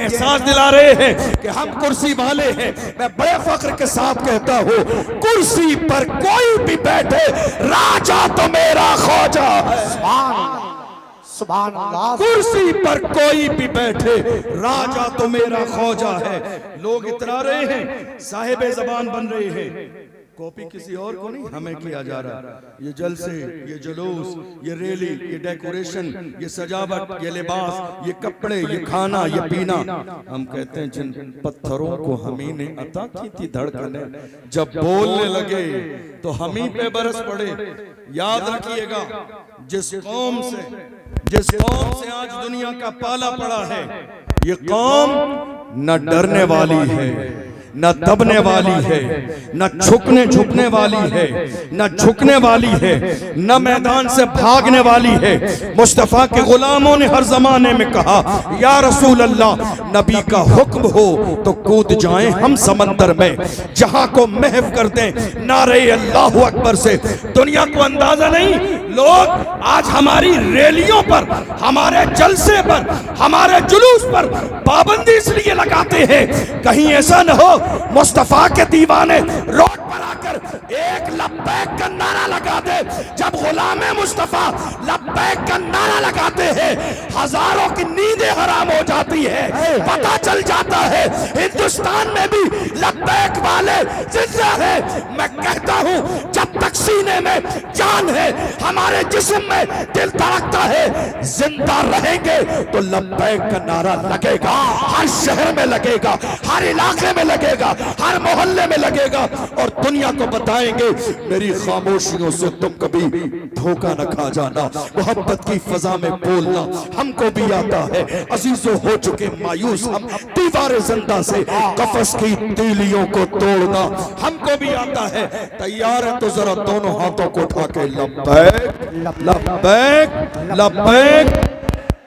एहसास दिला रहे हैं कि हम कुर्सी वाले हैं। मैं बड़े फख्र के साथ कहता हूँ, कुर्सी पर कोई भी बैठे, राजा तो मेरा ख्वाजा है। सुभान अल्लाह। कुर्सी पर कोई भी बैठे, राजा तो मेरा ख्वाजा है। लोग इतरा रहे हैं, साहिब ज़बान बन रहे हैं, कॉपी किसी और को नहीं हमें किया जा रहा। ये जलसे, ये जुलूस, ये रैली, ये डेकोरेशन, ये सजावट, ये लिबास, ये कपड़े, ये खाना, ये पीना, हम कहते हैं जिन पत्थरों को हमी ने अता की थी धड़कने, जब बोलने लगे तो हमी पे बरस पड़े। याद रखिएगा, जिस कौम से आज दुनिया का पाला पड़ा है, ये कौम न डरने वाली है, न दबने वाली है, न झुकने झुकने वाली है, न झुकने वाली है, न मैदान से भागने वाली है। मुस्तफा के गुलामों ने हर जमाने में कहा, या रसूल अल्लाह, नबी का हुक्म हो तो कूद जाएं हम समंदर में, जहां को महव कर दें नारे अल्लाहु अकबर से। दुनिया को अंदाजा नहीं, लोग आज हमारी रैलियों पर, हमारे जलसे पर, हमारे जुलूस पर पाबंदी इसलिए लगाते हैं कहीं ऐसा न हो मुस्तफा के दीवाने रोड पर आकर एक लब्बैक का नारा लगा दे। जब गुलामे मुस्तफा लब्बैक का नारा लगाते हैं, हजारों की नींदें हराम हो जाती है। पता चल जाता है हिंदुस्तान में भी लब्बैक वाले जिंदा है। मैं कहता हूं, जब तक सीने में जान है, हमारे जिस्म में दिल धड़कता है, जिंदा रहेंगे तो लब्बैक का नारा लगेगा। हर शहर में लगेगा, हर इलाके में लगेगा, हर मोहल्ले में लगेगा, और दुनिया को बताएंगे मेरी खामोशियों से तुम कभी धोखा न खा जाना। मोहब्बत की फजा में बोलना हमको भी आता है। अजीजों हो चुके मायूस हम, दीवार जिंदा से कफस की तीलियों को तोड़ना हमको भी आता है। तैयार है तो जरा दोनों हाथों को उठा के लब्बैक लब्बैक लब्बैक।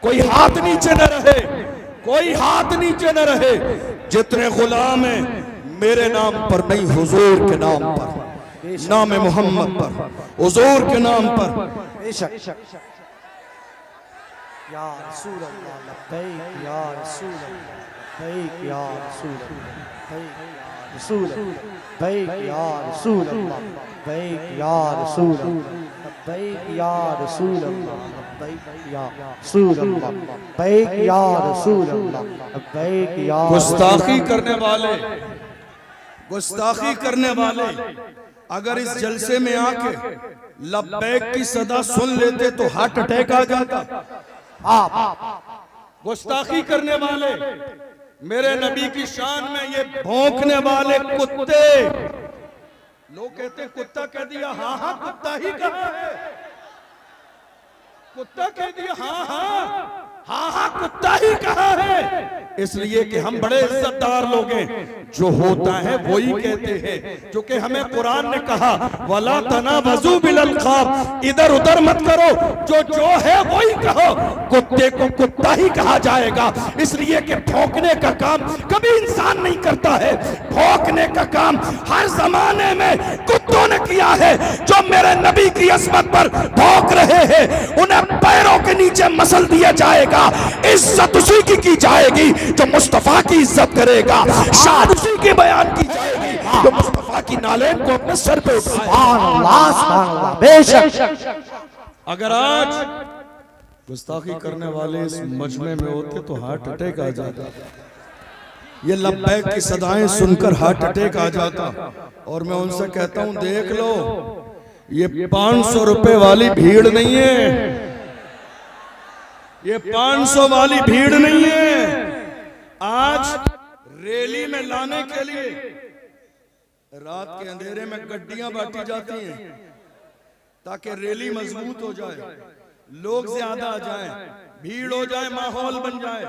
कोई हाथ नीचे न रहे, कोई हाथ नीचे न रहे। जितने गुलाम हैं मेरे नाम पर नहीं, हुजूर के नाम पर, नाम मोहम्मद पर, हुजूर के नाम पर। बेशक या रसूल अल्लाह, लब्बैक या रसूल अल्लाह, लब्बैक या रसूल अल्लाह, लब्बैक या रसूल अल्लाह, लब्बैक या रसूल अल्लाह, लब्बैक या रसूल अल्लाह, लब्बैक या रसूल अल्लाह, लब्बैक या रसूल अल्लाह, लब्बैक या। गुस्ताखी करने वाले, गुस्ताखी करने वाले अगर इस जलसे में आके लब्बैक की सदा सुन लेते तो हार्ट अटैक आ जाता। गुस्ताखी करने वाले, मेरे नबी की शान में ये भौंकने वाले कुत्ते, लोग कहते कुत्ता कह दिया, हाँ हाँ कुत्ता ही कहा है, कुत्ता कह दिया, हाँ हाँ हाँ हाँ कुत्ता ही कहा है। इसलिए कि हम बड़े इज्जतदार लोग हैं, जो होता है वही कहते हैं। क्योंकि हमें कुरान ने कहा, वला तनाबजू बिल अलकाब, इधर उधर मत करो, जो है वही कहो। कुत्ते को कुत्ता ही कहा जाएगा, इसलिए कि भौंकने का काम कभी इंसान नहीं करता है। भौंकने का काम हर जमाने में कुत्तों ने किया है। जो मेरे नबी की अजमत पर भौंक रहे हैं, उन्हें पैरों के नीचे मसल दिया जाएगा। इज्जत उसी की जाएगी जो मुस्तफा की इज्जत करेगा, शान उसी की बयान की जाएगी जो मुस्तफा की नालेन को अपने सर पे उठाए। बेशक अगर आज गुस्ताखी करने वाले इस मजमे में होते तो हार्ट अटैक आ जाता। ये लब्बैक की सदाएं सुनकर हार्ट अटैक आ जाता। और मैं उनसे कहता हूं, देख लो, ये 500 रुपए वाली भीड़ नहीं है, ये 500 वाली भीड़ नहीं है। आज रैली में लाने के लिए रात के अंधेरे में गड्डियां बांटी जाती हैं ताकि रैली मजबूत हो जाए, लोग ज्यादा आ जाएं, भीड़ हो जाए, माहौल बन जाए।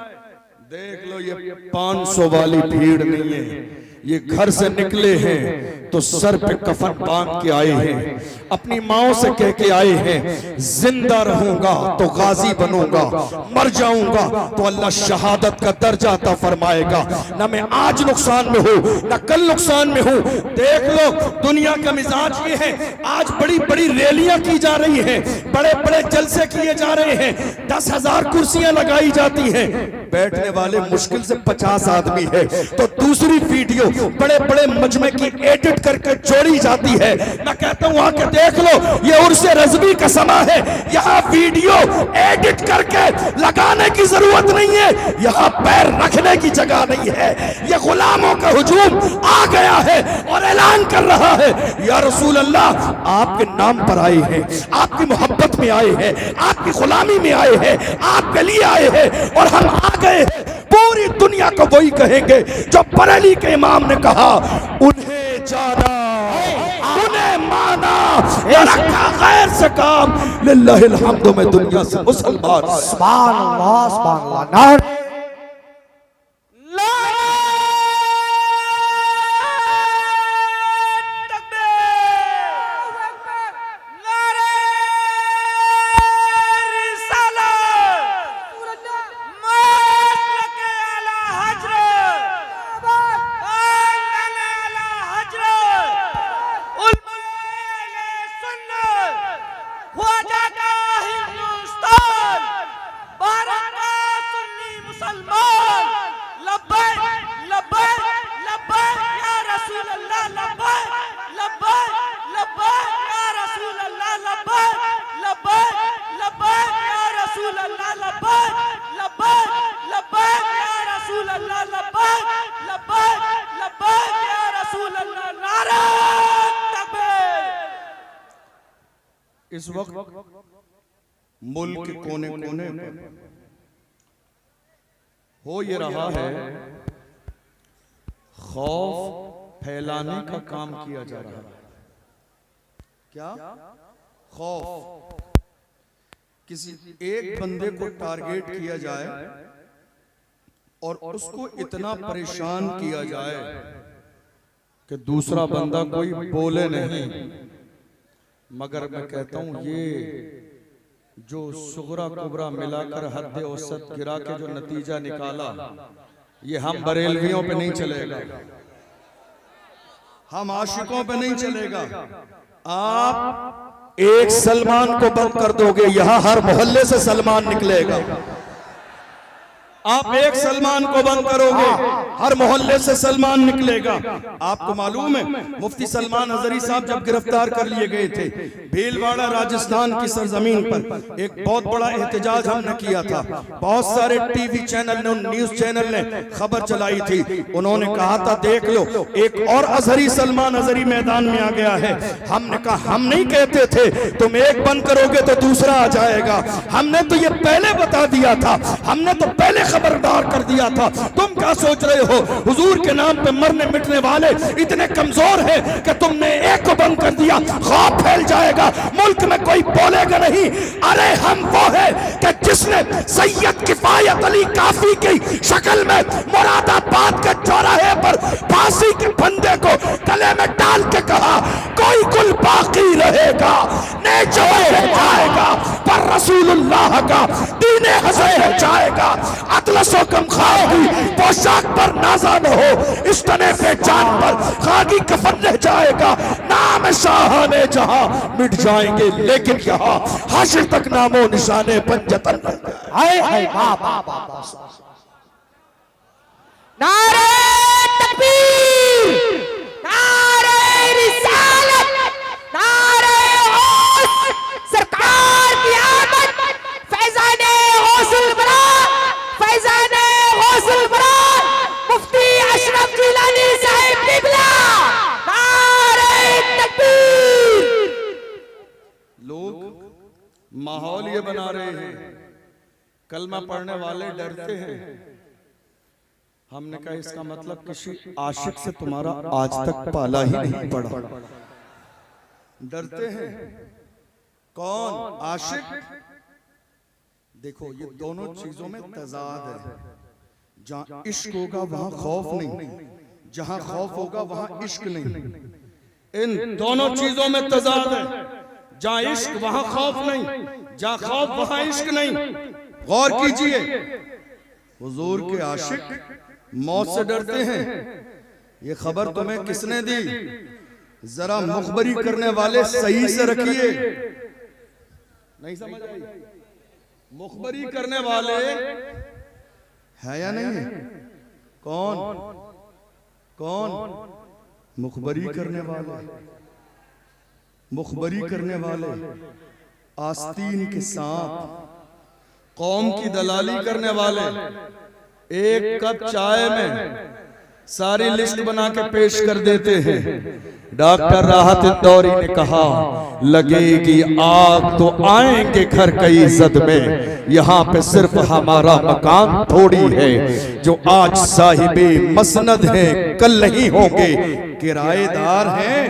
देख लो, ये 500 वाली भीड़ नहीं है, ये घर से निकले हैं तो सर पे कफन बांध के आए हैं, अपनी माओ से कह के आए हैं जिंदा रहूंगा तो गाजी बनूंगा, मर जाऊंगा तो अल्लाह शहादत का दर्जा अता फरमाएगा। ना मैं आज नुकसान में हूं ना कल नुकसान में हूं। देख लो दुनिया का मिजाज ये है, आज बड़ी बड़ी रैलियां की जा रही हैं, बड़े बड़े जलसे किए जा रहे हैं, 10,000 कुर्सियां लगाई जाती हैं, बैठने वाले मुश्किल से 50 आदमी है। तो दूसरी वीडियो बड़े बड़े मजमे की एडिट करके जोड़ी जाती है। मैं कहता हूं आके देख लो, ये उर्से रज़वी का समा है, यहाँ वीडियो एडिट करके लगाने की जरूरत नहीं है, यहाँ पैर रखने की जगह नहीं है। ये गुलामों का हुजूम आ गया है और ऐलान कर रहा है या रसूल अल्लाह आपके नाम पर आए हैं, आपकी मोहब्बत में आए हैं, आपकी गुलामी में आए हैं, आपके लिए आए हैं और हम आ गए। पूरी दुनिया को वही कहेंगे जो बरेली के इमाम ने कहा, उन्हें जाना उन्हें माना, रखा गैर से काम, लिल्लाहिल हम्दु में दुनिया से मुसलमान। सुभान अल्लाह, सुभान अल्लाह। इस वक्त मुल्क के कोने कोने पर हो ये रहा है, खौफ फैलाने का काम किया जा रहा है। क्या खौफ, किसी एक बंदे को टारगेट किया जाए और उसको इतना परेशान किया जाए कि दूसरा बंदा कोई बोले नहीं। मगर मैं कहता हूं ये जो सुगरा कुबरा मिलाकर हद औसत गिरा के जो नतीजा निकाला, ये हम बरेलवियों पे नहीं चलेगा, हम आशिकों पे नहीं चलेगा। आप एक सलमान को बंद कर दोगे, यहां हर मोहल्ले से सलमान निकलेगा। आप एक सलमान को बंद करोगे, हर मोहल्ले से सलमान निकलेगा। आपको मालूम है मुफ्ती सलमान अजहरी साहब जब गिरफ्तार कर लिए गए थे, भीलवाड़ा राजस्थान की सरजमीन पर एक बहुत बड़ा एहतजाज हमने किया था। बहुत सारे टीवी चैनल ने, न्यूज चैनल ने खबर चलाई थी। उन्होंने कहा था देख लो एक और अजहरी सलमान अजहरी मैदान में आ गया है। हमने कहा हम नहीं कहते थे, तुम एक बंद करोगे तो दूसरा आ जाएगा। हमने तो ये पहले बता दिया था, हमने तो पहले खबरदार कर दिया था। तुम क्या सोच रहे हो हुजूर के नाम पे मरने मिटने वाले इतने कमजोर हैं कि तुमने एक को बंद कर दिया, खौफ फैल जाएगा, मुल्क में कोई बोलेगा नहीं। अरे हम वो है कि जिसने सैयद किफायत अली काफी की शक्ल में मुरादाबाद के चौराहे पर फांसी के फंदे को गले में डाल के कहा कोई कुल बाकी रहेगा, नेचो रह जाएगा पर रसूलुल्लाह का दीने हसे रह जाएगा। अतलसो कम खागी पोशाक पर नाजा न हो, इस तने पे जान पर खागी कफन रह जाएगा। नाम शाहाने जहां मिट जाएंगे लेकिन यहाँ हाशिर तक नामो निशाने पंजतन रह जाएंगे। हाय हाय बाबा, नारे तकबीर, नारे रिसालत, नारे गौस, सरकार की आमद, फैज़ाने गौसुल बरा, फैज़ाने गौसुल बरा, मुफ्ती अशरफ जिलानी साहिब किबला, नारे तकबीर। लोग माहौल ये बना रहे हैं, कलमा पढ़ने वाले डरते हैं। हमने कहा इसका मतलब किसी आशिक से तुम्हारा आज तक पाला ही नहीं पड़ा। डरते हैं। कौन? आशिक। देखो ये दोनों चीजों में तजाद है। जहां इश्क होगा वहां खौफ नहीं, जहां खौफ होगा वहां इश्क नहीं। इन दोनों चीजों में तजाद है, जहां इश्क वहां खौफ नहीं, जहां खौफ वहां इश्क नहीं। गौर कीजिए, हुजूर के आशिक मौत से डरते हैं। ये खबर तुम्हें किसने दी? जरा मुखबरी करने वाले सही से रखिए, नहीं समझ आई? मुखबरी करने वाले है या नहीं? कौन कौन? मुखबरी करने वाले, मुखबरी करने वाले, आस्तीन के सांप, कौम की दलाली करने वाले। एक कप चाय में सारी लिस्ट बना के पेश कर देते हैं। डॉक्टर राहत इंदौरी ने कहा, लगेगी आग तो आएंगे घर कई इज्जत में, यहाँ पे सिर्फ हमारा मकान थोड़ी है। जो आज साहिबे मसनद है कल नहीं होंगे, किराएदार हैं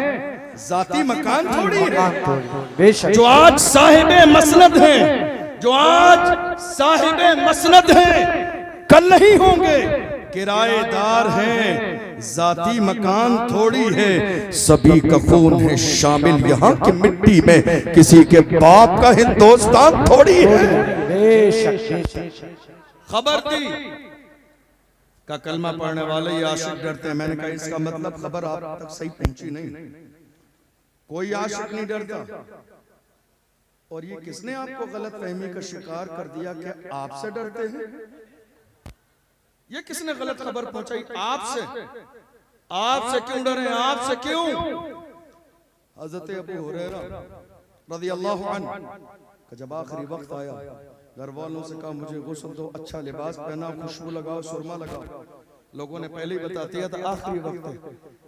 जाती मकान थोड़ी है। जो आज साहिबे मसनद हैं, जो आज साहिबे मसनद हैं कल नहीं होंगे, किराएदार हैं जाती मकान थोड़ी है। सभी का खून है शामिल यहाँ की मिट्टी में, किसी के बाप का हिंदुस्तान थोड़ी है। खबर दी का कलमा पढ़ने वाले ये आशिक डरते हैं। मैंने कहा इसका मतलब खबर आप तक सही पहुंची नहीं। कोई आशिक नहीं डरता। और ये किसने आपको गलत फहमी का शिकार कर दिया कि आपसे डरते हैं? ये किसने गलत खबर पहुंचाई? आपसे। आपसे क्यों डरे? आपसे क्यों? हजरत अबू हुरैरा रज़ियल्लाहु अन्हु का जब आखिरी वक्त आया, घर वालों से कहा मुझे गुस्ल दो, अच्छा लिबास पहना, खुशबू लगाओ, सुरमा लगाओ। लोगों ने पहले ही बता दिया था आखिरी वक्त है।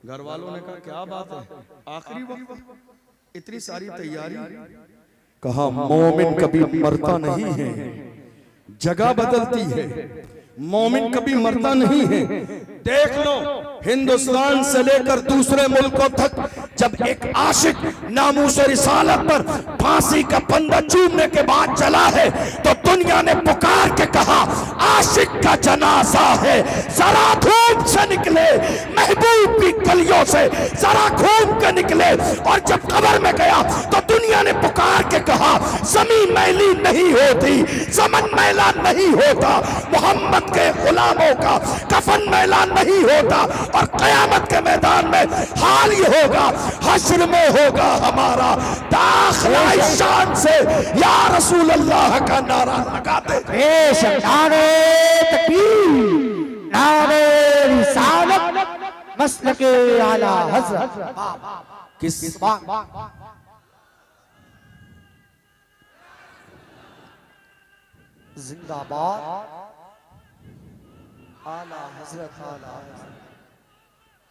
घर वालों ने कहा क्या बात है, आखिरी वक्त, इतनी सारी तैयारी। कहा मोमिन कभी मरता नहीं है, जगह बदलती है। मोमिन कभी मरता नहीं है। देख लो, हिंदुस्तान से लेकर दूसरे मुल्कों तक जब एक आशिक नामूस रिसालत पर फांसी का फंदा चूमने के बाद चला है, तो दुनिया ने पुकार के कहा आशिक का जनाजा है, जरा धूप से निकले, महबूब की गलियों से जरा घूम के निकले। और जब कब्र में गया तो दुनिया ने पुकार के कहा जमीन मैली नहीं होती, ज़मन मैला नहीं होता, मोहम्मद के गुलामों का कफन मैला नहीं होता। और क़यामत के मैदान में हाल ये होगा, हश्र में होगा हमारा दाखिला शान से या रसूल अल्लाह का नारा लगाते। नारे तकबीर, नारे रिसालत, मसलके आला हज़रत। किस जिंदाबाद आला हज़रत,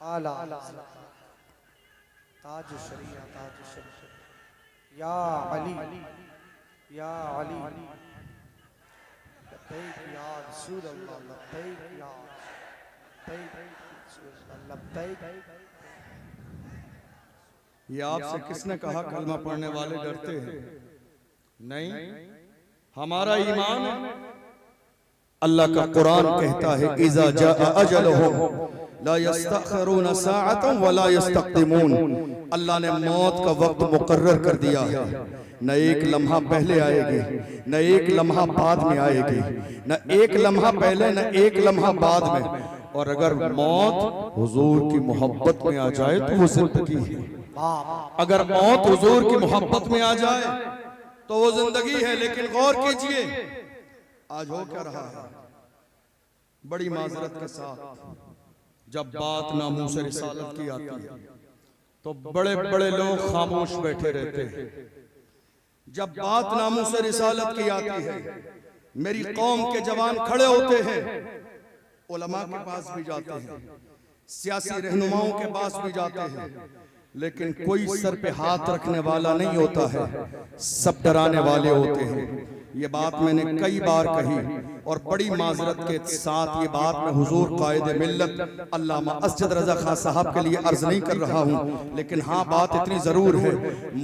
आला हज़रत, ताज शरीया, ताज शरीया, या अली, या अली, लब्बैक या रसूल अल्लाह, लब्बैक या लब्बैक। ये आपसे किसने कहा कलमा पढ़ने वाले डरते हैं? नहीं, हमारा ईमान। अल्लाह का कुरान कहता है इज़ा जाअ अजलुहुम ला यस्तअखिरून साअतन वला यस्तक़दिमून। अल्लाह ने मौत का वक्त मुकर्रर कर दिया है, न एक लम्हा पहले आएगी, न एक लम्हा बाद में आएगी, न एक लम्हा पहले न एक लम्हा बाद में। और अगर मौत हुजूर की मोहब्बत में आ जाए तो वो जिंदगी है। अगर मौत हुजूर की मोहब्बत में आ जाए तो वो जिंदगी है। लेकिन गौर कीजिए आज हो क्या रहा है। बड़ी माजरत के साथ जब बात नामूस रिसालत की आती है तो बड़े बड़े लोग खामोश बैठे रहते हैं। जब बात नामूस रिसालत की आती है, मेरी कौम के जवान खड़े होते हैं, उलमा के पास भी जाते हैं, सियासी रहनुमाओं के पास भी जाते हैं, लेकिन कोई सर पे हाथ रखने वाला नहीं होता है, सब डराने वाले होते हैं। ये बात मैंने कई बार कही, और बड़ी माजरत के साथ ये बात मैं हुजूर कायदे मिल्लत अल्लामा असजद रजा खां साहब के लिए अर्ज नहीं कर रहा हूँ, लेकिन हाँ बात इतनी जरूर है,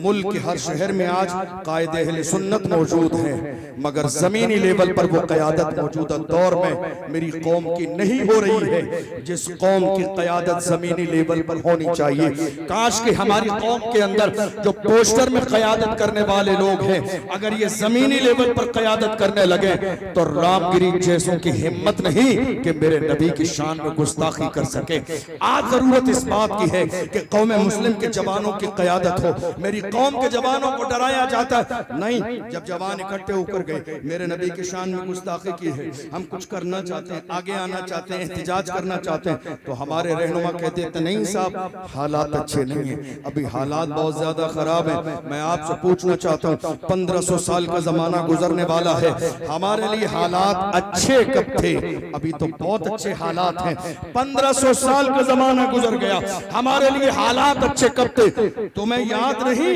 मुल्क के हर शहर में आज कायदे अहले सुन्नत मौजूद है, मगर जमीनी लेवल पर वो क़यादत मौजूदा दौर में मेरी कौम की नहीं हो रही है जिस कौम की क़यादत जमीनी लेवल पर होनी चाहिए। काश कि हमारी कौम के अंदर जो पोस्टर में क़यादत करने वाले लोग हैं, अगर ये जमीनी लेवल पर क़यादत करने लगे तो रामगिरी जैसों की हिम्मत नहीं कि मेरे नबी की शान में गुस्ताखी कर सके। आज जरूरत इस बात की है कि कौम मुस्लिम के जवानों की क़यादत हो। मेरी कौम के जवानों को डराया जाता है, नहीं, जब जवान इकट्ठे होकर गए मेरे नबी की शान में गुस्ताखी की है, हम कुछ करना चाहते हैं, आगे आना चाहते हैं, एहतिजाज करना चाहते हैं, तो हमारे रहनुमा कहते हैं नहीं साहब हालात अच्छे नहीं है, अभी हालात बहुत ज्यादा खराब है। मैं आपसे पूछना चाहता हूँ 1500 साल का जमाना गुजरने वाला है, हमारे लिए हालात अच्छे कब थे? अभी तो बहुत अच्छे हालात हैं। 1500 साल का जमाना गुजर गया, हमारे लिए हालात अच्छे कब थे? तुम्हें याद नहीं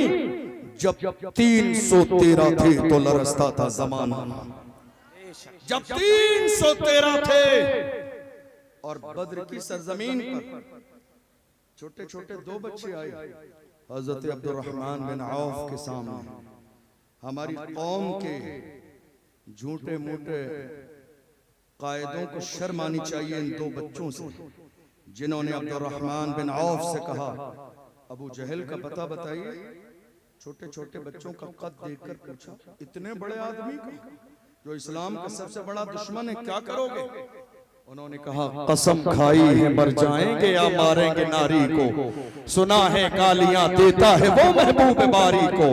जब 313 थे तो लरसता था जमाना, जब 313 थे और बद्र की सरजमीन पर छोटे छोटे 2 बच्चे आए हजरत अब्दुर्रहमान बिन औफ के सामने। हमारी कौम के झूठे मूठे कायदों को शर्म आनी चाहिए इन 2 बच्चों से, जिन्होंने अब्दुर्रहमान बिन औफ से कहा अबू जहल का पता बताइए। छोटे छोटे बच्चों का कद देखकर पूछा इतने बड़े आदमी का जो इस्लाम का सबसे बड़ा दुश्मन है, क्या करोगे? उन्होंने कहा कसम खाई है मर जाएंगे या मारेंगे नारी को, सुना है गालियां देता है वो महबूब बारी को,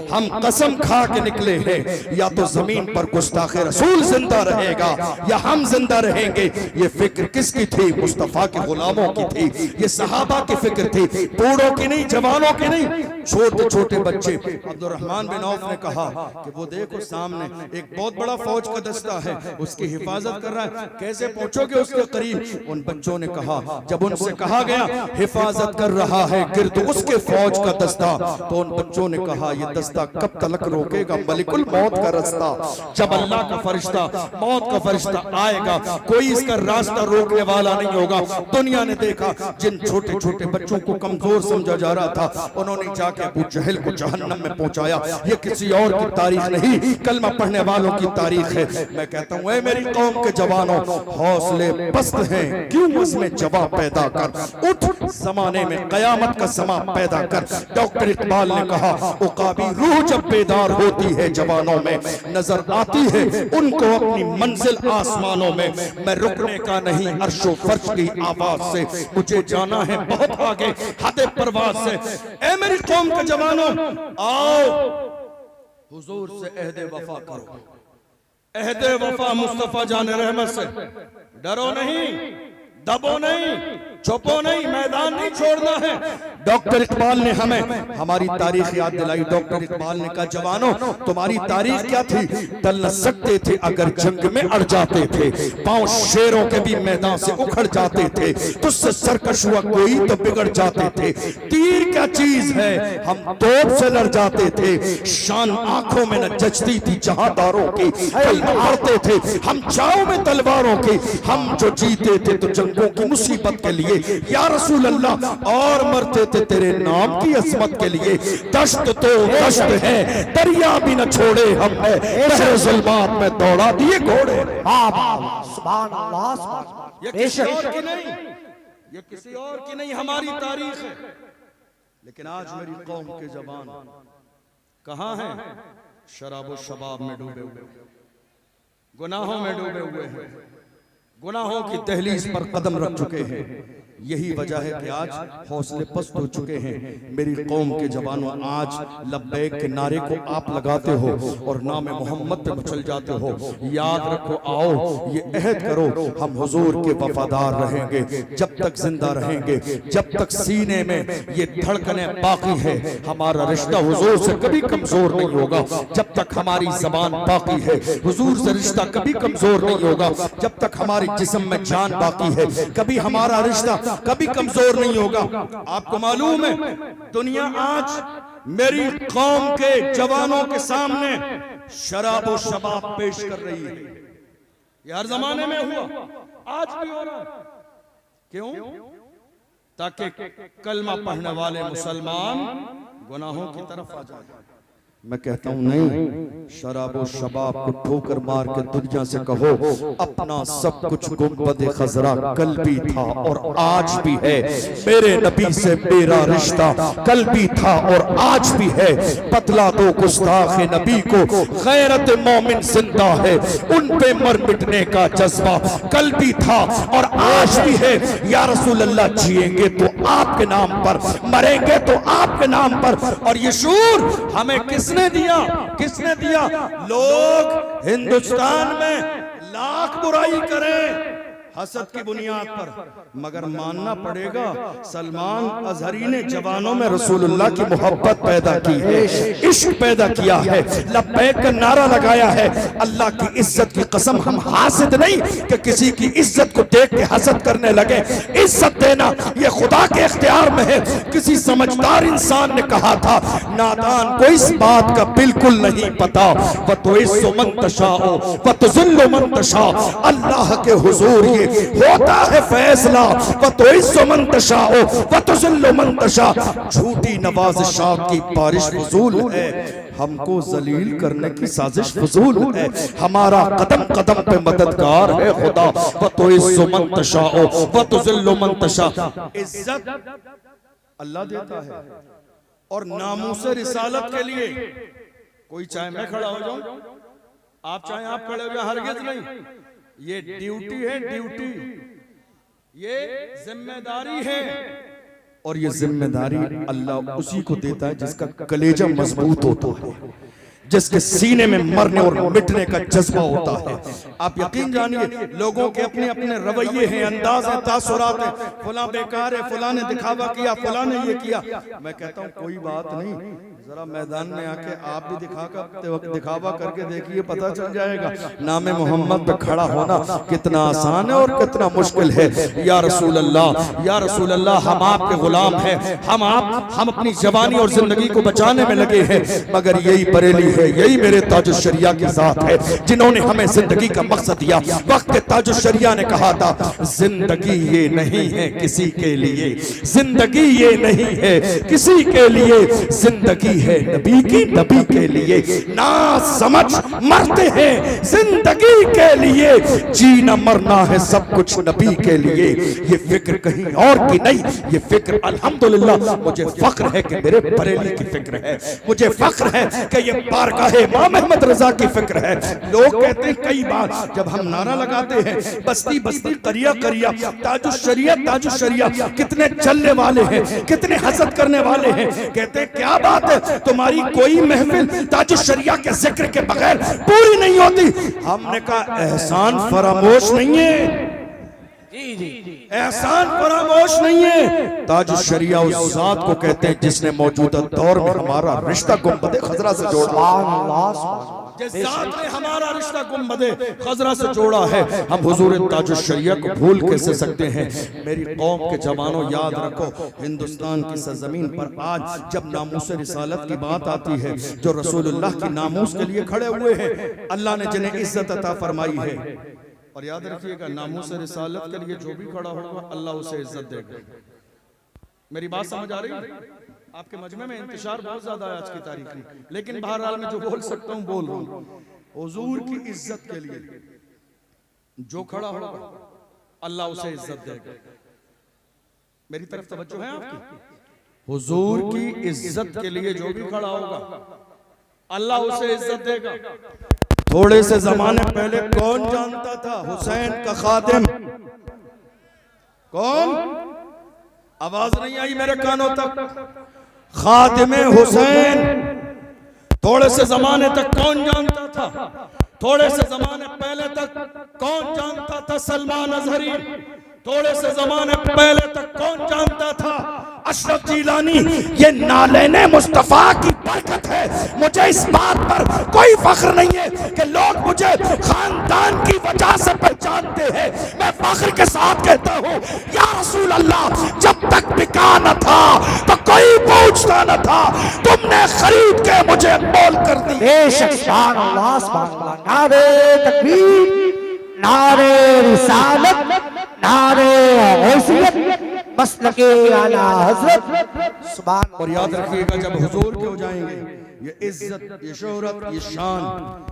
हम कसम खा के निकले हैं या तो जमीन पर गुस्ताखे रसूल जिंदा रहेगा या हम जिंदा रहेंगे। ये फिक्र किसकी थी? मुस्तफा के गुलामों की थी, ये सहाबा की फिक्र थी, बूढ़ों की नहीं, जवानों की नहीं, छोटे छोटे बच्चे। अब्दुर्रहमान बिन औफ ने कहा कि वो देखो सामने एक बहुत बड़ा फौज का दस्ता है, उसकी हिफाजत कर रहा है, कैसे पहुंचोगे उसके करीब? उन बच्चों ने कहा, जब उनसे कहा गया हिफाजत कर रहा है गिर्द उसके फौज का दस्ता, तो उन बच्चों ने कहा ये दस्ता कब तक रोकेगा मलिकुल मौत का रास्ता? जब अल्लाह का फरिश्ता मौत का फरिश्ता आएगा कोई इसका रास्ता रोकने वाला नहीं होगा। दुनिया ने देखा जिन छोटे छोटे बच्चों को कमजोर समझा जा रहा था, उन्होंने जाके अबू जहल को जहन्नम में पहुंचाया। ये किसी और की तारीख नहीं, कलमा पढ़ने वालों की तारीख है। मैं कहता हूँ ऐ मेरी कौम के जवानों, हौसले पस्त हैं क्यों उसमें जवाब पैदा कर, उठ जमाने में कयामत का समा पैदा कर। डॉक्टर इकबाल ने कहा उकाबी रूह जब बेदार होती है जवानों में, नजर आती है उनको अपनी मंजिल आसमानों में। मैं रुकने का नहीं अर्शो फर्श की आवाज से, मुझे जाना है बहुत आगे हद परवाज से। ऐ मेरी कौम के जवानों आओ हुजूर से अहदे वफा करो, अहदे वफा मुस्तफा जाने रहमत से। डरो नहीं, दबो नहीं, छुपो नहीं, मैदान नहीं छोड़ना है। डॉक्टर इकबाल ने हमें हमारी तारीख याद दिलाई। डॉक्टर इकबाल ने कहा जवानों तुम्हारी तारीख क्या थी? टल न सकते थे अगर जंग में अड़ जाते थे, पांव शेरों के भी मैदान से उखड़ जाते थे, तुझसे सरकश हुआ कोई तो बिगड़ जाते थे। तीर क्या चीज है हम तोप से लड़ जाते थे, शान आंखों में न जचती थी जहादारों की, कल मारते थे हम छाओ में तलवारों की। हम जो जीते थे तो जंगों की मुसीबत के लिए या रसूल अल्लाह, और मरते थे तेरे नाम की असमत के लिए। दश्त तो दश्त है दरिया भी न छोड़े हमने, शहर ज़ुल्मात में दौड़ा दिए घोड़े। सुभान अल्लाह। ये किसी और की नहीं, ये किसी और की नहीं, हमारी तारीख है। लेकिन आज मेरी कौम के जवान कहां हैं? शराब शबाब में डूबे हुए, गुनाहों में डूबे हुए हैं, गुनाहों की दहलीज पर कदम रख चुके हैं। यही वजह है कि आज हौसले पस्त हो चुके हैं। मेरी कौम के जवानों आज लब्बैक के नारे को आप लगाते हो और नाम मोहम्मद पे मचल जाते हो। याद रखो, आओ ये अहद करो हम हुजूर के वफादार रहेंगे जब तक जिंदा रहेंगे, जब तक सीने में ये धड़कने बाकी है। हमारा रिश्ता हुजूर से कभी कमजोर नहीं होगा जब तक हमारी जबान बाकी है। हुजूर से रिश्ता कभी कमजोर नहीं होगा जब तक हमारे जिस्म में जान बाकी है। कभी हमारा रिश्ता कभी कमजोर नहीं होगा। आपको मालूम है दुनिया आज मेरी कौम के जवानों के सामने शराब और शबाब पेश कर रही है। ये हर जमाने में हुआ, आज भी हो रहा है। क्यों? ताकि कलमा पढ़ने वाले मुसलमान गुनाहों की तरफ आ जाए। मैं कहता हूं नहीं, शराब और शबाब को ठोकर मार के दुनिया से कहो अपना सब कुछ गुंबद खजरा कल भी था और आज भी है, मेरे नबी से मेरा रिश्ता कल भी था और आज भी है। बतला दो गुस्ताख नबी को गैरत मोमिन जिंदा है, उन पे मर मिटने का जज्बा कल भी था और आज भी है। या रसूल अल्लाह, जिएंगे तो आपके नाम पर, मरेंगे तो आपके नाम पर। और ये शूर हमें किसने दिया? किसने दिया? लोग हिंदुस्तान में लाख बुराई करें हसद की बुनियाद पर, मगर मानना पड़ेगा सलमान अजहरी ने जवानों में रसूलुल्लाह की मोहब्बत पैदा की है, इश्क पैदा किया है, लब्बैक का नारा लगाया है। अल्लाह की इज्जत की कसम, हम हासिद नहीं कि किसी की इज्जत को देख के हसद करने लगे। इज्जत देना ये खुदा के इख्तियार में है। किसी समझदार इंसान ने कहा था, नादान को इस बात का बिल्कुल नहीं पता, व तो इज्जु मन तशाओ व तुज़िल्लु मन तशा, अल्लाह के हुजूर होता है फैसला, व तो इज्जु मन तशाओ व तुज़िल्लु मन तशा। झूठी नवाज़िशात की बारिश फजूल है, हमको जलील करने की साजिश फजूल है। हमारा कदम कदम पे मददगार है खुदा, व तो इज्जु मन तशाओ व तुज़िल्लु मन तशा। इज्जत अल्लाह देता है और नामूस रिसालत के लिए कोई चाहे मैं खड़ा हो जाऊं, आप चाहे आप खड़े हो जाए, हरगिज नहीं। ये ड्यूटी है, ड्यूटी, ये जिम्मेदारी है। और ये जिम्मेदारी अल्लाह उसी को देता है जिसका कलेजा मजबूत होता है, जिसके सीने में मरने और मिटने का जज्बा होता है। आप यकीन जानिए, लोगों के अपने अपने रवैये हैं, अंदाज हैं, तासुरात हैं। फला बेकार है, फला ने दिखावा किया, फला ने ये किया। मैं कहता हूँ कोई बात नहीं, जरा मैदान में आके आप भी दिखावा करके देखिए, पता चल जाएगा नामे मोहम्मद पे खड़ा होना कितना आसान है और कितना मुश्किल है। या रसूल अल्लाह, या रसूल अल्लाह, हम आपके गुलाम हैं, हम अपनी जवानी और जिंदगी को बचाने में लगे हैं, मगर यही बरेली है, यही मेरे ताजुल शरिया की जात है जिन्होंने हमें जिंदगी का मकसद दिया। वक्त ताजुल शरिया ने कहा था, जिंदगी ये नहीं है किसी के लिए, जिंदगी ये नहीं है किसी के लिए, जिंदगी है नबी की, नबी के लिए। ना समझ मरते हैं जिंदगी के लिए, जीना मरना है सब कुछ नबी के लिए। ये फिक्र कहीं और की नहीं, ये फिक्र अल्हम्दुलिल्लाह मुझे फख्र है कि मेरे बरेली की फिक्र है, मुझे फख्र है कि ये बारगाह इमाम अहमद रजा की फिक्र है। लोग कहते हैं कई बार जब हम नारा लगाते हैं, बस्ती बस्ती करिया करिया, ताजुल शरिया ताजुल शरिया, कितने चलने वाले हैं, कितने हसद करने वाले हैं। कहते हैं क्या बात है, तुम्हारी कोई महफिल ताजुल शरिया के जिक्र के बगैर पूरी नहीं होती। हमने कहा एहसान फरामोश नहीं है, एहसान फरामोश नहीं है। ताजुल शरिया उस जात को कहते हैं जिसने मौजूदा दौर में हमारा रिश्ता गुंबद खजरा से जोड़ा, जिस जात ने हमारा रिश्ता गुंबद खजरा से जोड़ा है। हम हुजूर ताजुल शरिया को भूल कैसे सकते हैं। मेरी कौम के जवानों, याद रखो, हिंदुस्तान की सरजमीन पर आज जब नामूस रिसालत की बात आती है, जो रसूलुल्लाह की नामूस के लिए खड़े हुए हैं, अल्लाह ने जिन्हें इज्जत अता फरमाई है। और याद रखिएगा, नामूस रिसालत के लिए जो भी खड़ा होगा अल्लाह उसे इज्जत देगा। मेरी बात समझ आ रही है? आपके मजमे में इंतशार बहुत ज्यादा है आज की तारीख में, लेकिन बहरहाल मैं जो बोल सकता हूँ बोल रहा हूँ। हुजूर की इज्जत के लिए जो खड़ा होगा अल्लाह उसे इज्जत देगा। मेरी तरफ तवज्जो है आपकी? हुजूर की इज्जत के लिए जो भी खड़ा होगा अल्लाह उसे इज्जत देगा। थोड़े से जमाने पहले कौन जानता था हुसैन का खादिम कौन? आवाज नहीं आई मेरे कानों तक। खादिमे हुसैन थोड़े से जमाने तक कौन जानता था? थोड़े से जमाने पहले तक कौन जानता था सलमान अजहरी? थोड़े से जमाने पहले तक कौन जानता था अशरफ जिलानी? ये नालेने मुस्तफा की बरकत है। मुझे इस बात पर कोई फख्र नहीं है कि लोग मुझे खानदान की वजह से पहचानते हैं। मैं फख्र के साथ कहता हूँ, या रसूल अल्लाह, जब तक बिका न था तो कोई पूछता न था, तुमने खरीद के मुझे मोल कर दी। बेशक शान अल्लाह सुभान अल्लाह, नारे तकबीर, नारे रिसालत, नारे गौसियत, मसलके आला हजरत। सुभान। और याद रखिएगा जब हुजूर के हो जाएंगे, ये इज्जत, ये शोहरत, ये शान,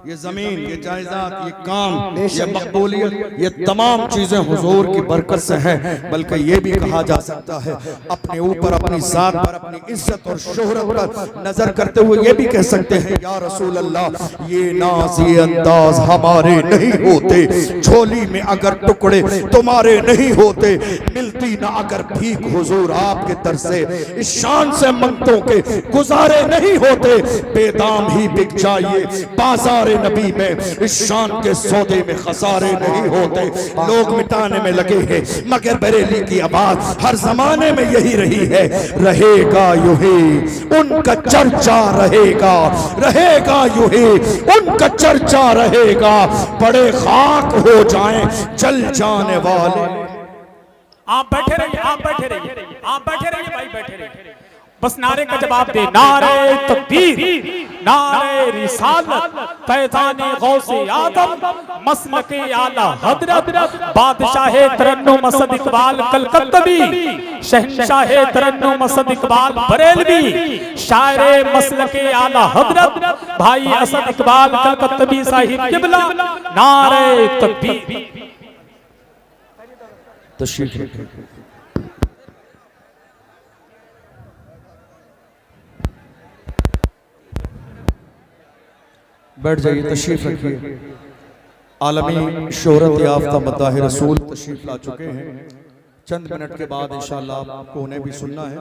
ये जमीन, ये जायदाद, ये काम, ये मकबूलियत, ये तमाम चीजें हुजूर की बरकत से है। बल्कि ये भी कहा जा सकता है अपने ऊपर, अपनी जात पर, अपनी इज्जत और शोहरत पर नजर करते हुए ये भी कह सकते हैं, या रसूल अल्लाह, ये नाज, ये अंदाज हमारे नहीं होते, झोली में अगर टुकड़े तुम्हारे नहीं होते, मिलती ना अगर भीख हुजूर आपके दर से, इस शान से मंगतों के गुजारे नहीं होते, बेदाम ही बिक जाइए बाजार नबी में, इस शान के सौदे में खसारे नहीं होते। लोग मिटाने में लगे हैं मगर बरेली की आवाज हर जमाने में यही रही है, रहेगा यूं ही उनका चर्चा रहेगा, रहेगा यूं ही उनका चर्चा रहेगा, बड़े खाक हो जाएं जल जाने वाले। आप बैठे रहिए, आप बैठे रहिए, आप बैठे रहिए भाई, बैठे रहिए, बस नारे का जवाब दे। नारे तकबीर, नारे रिसालत, फैज़ाने गौसे आदम, मसलके आला हजरत, बादशाहे तरन्नुम असद इकबाल कलकत्तवी, शहंशाहे तरन्नुम असद इकबाल बरेलवी, शायरे मसलके आला हजरत भाई असद इकबाल कलकत्तवी साहिब किबला। नारे तकबीर। तशरीफ रखें। बैठ जाइए, तशरीफ रखिए। आलमी शोहरत याफ्ता मद्दाह रसूल तशरीफ ला चुके हैं। चंद मिनट के बाद इंशाअल्लाह आपको उन्हें भी सुनना है।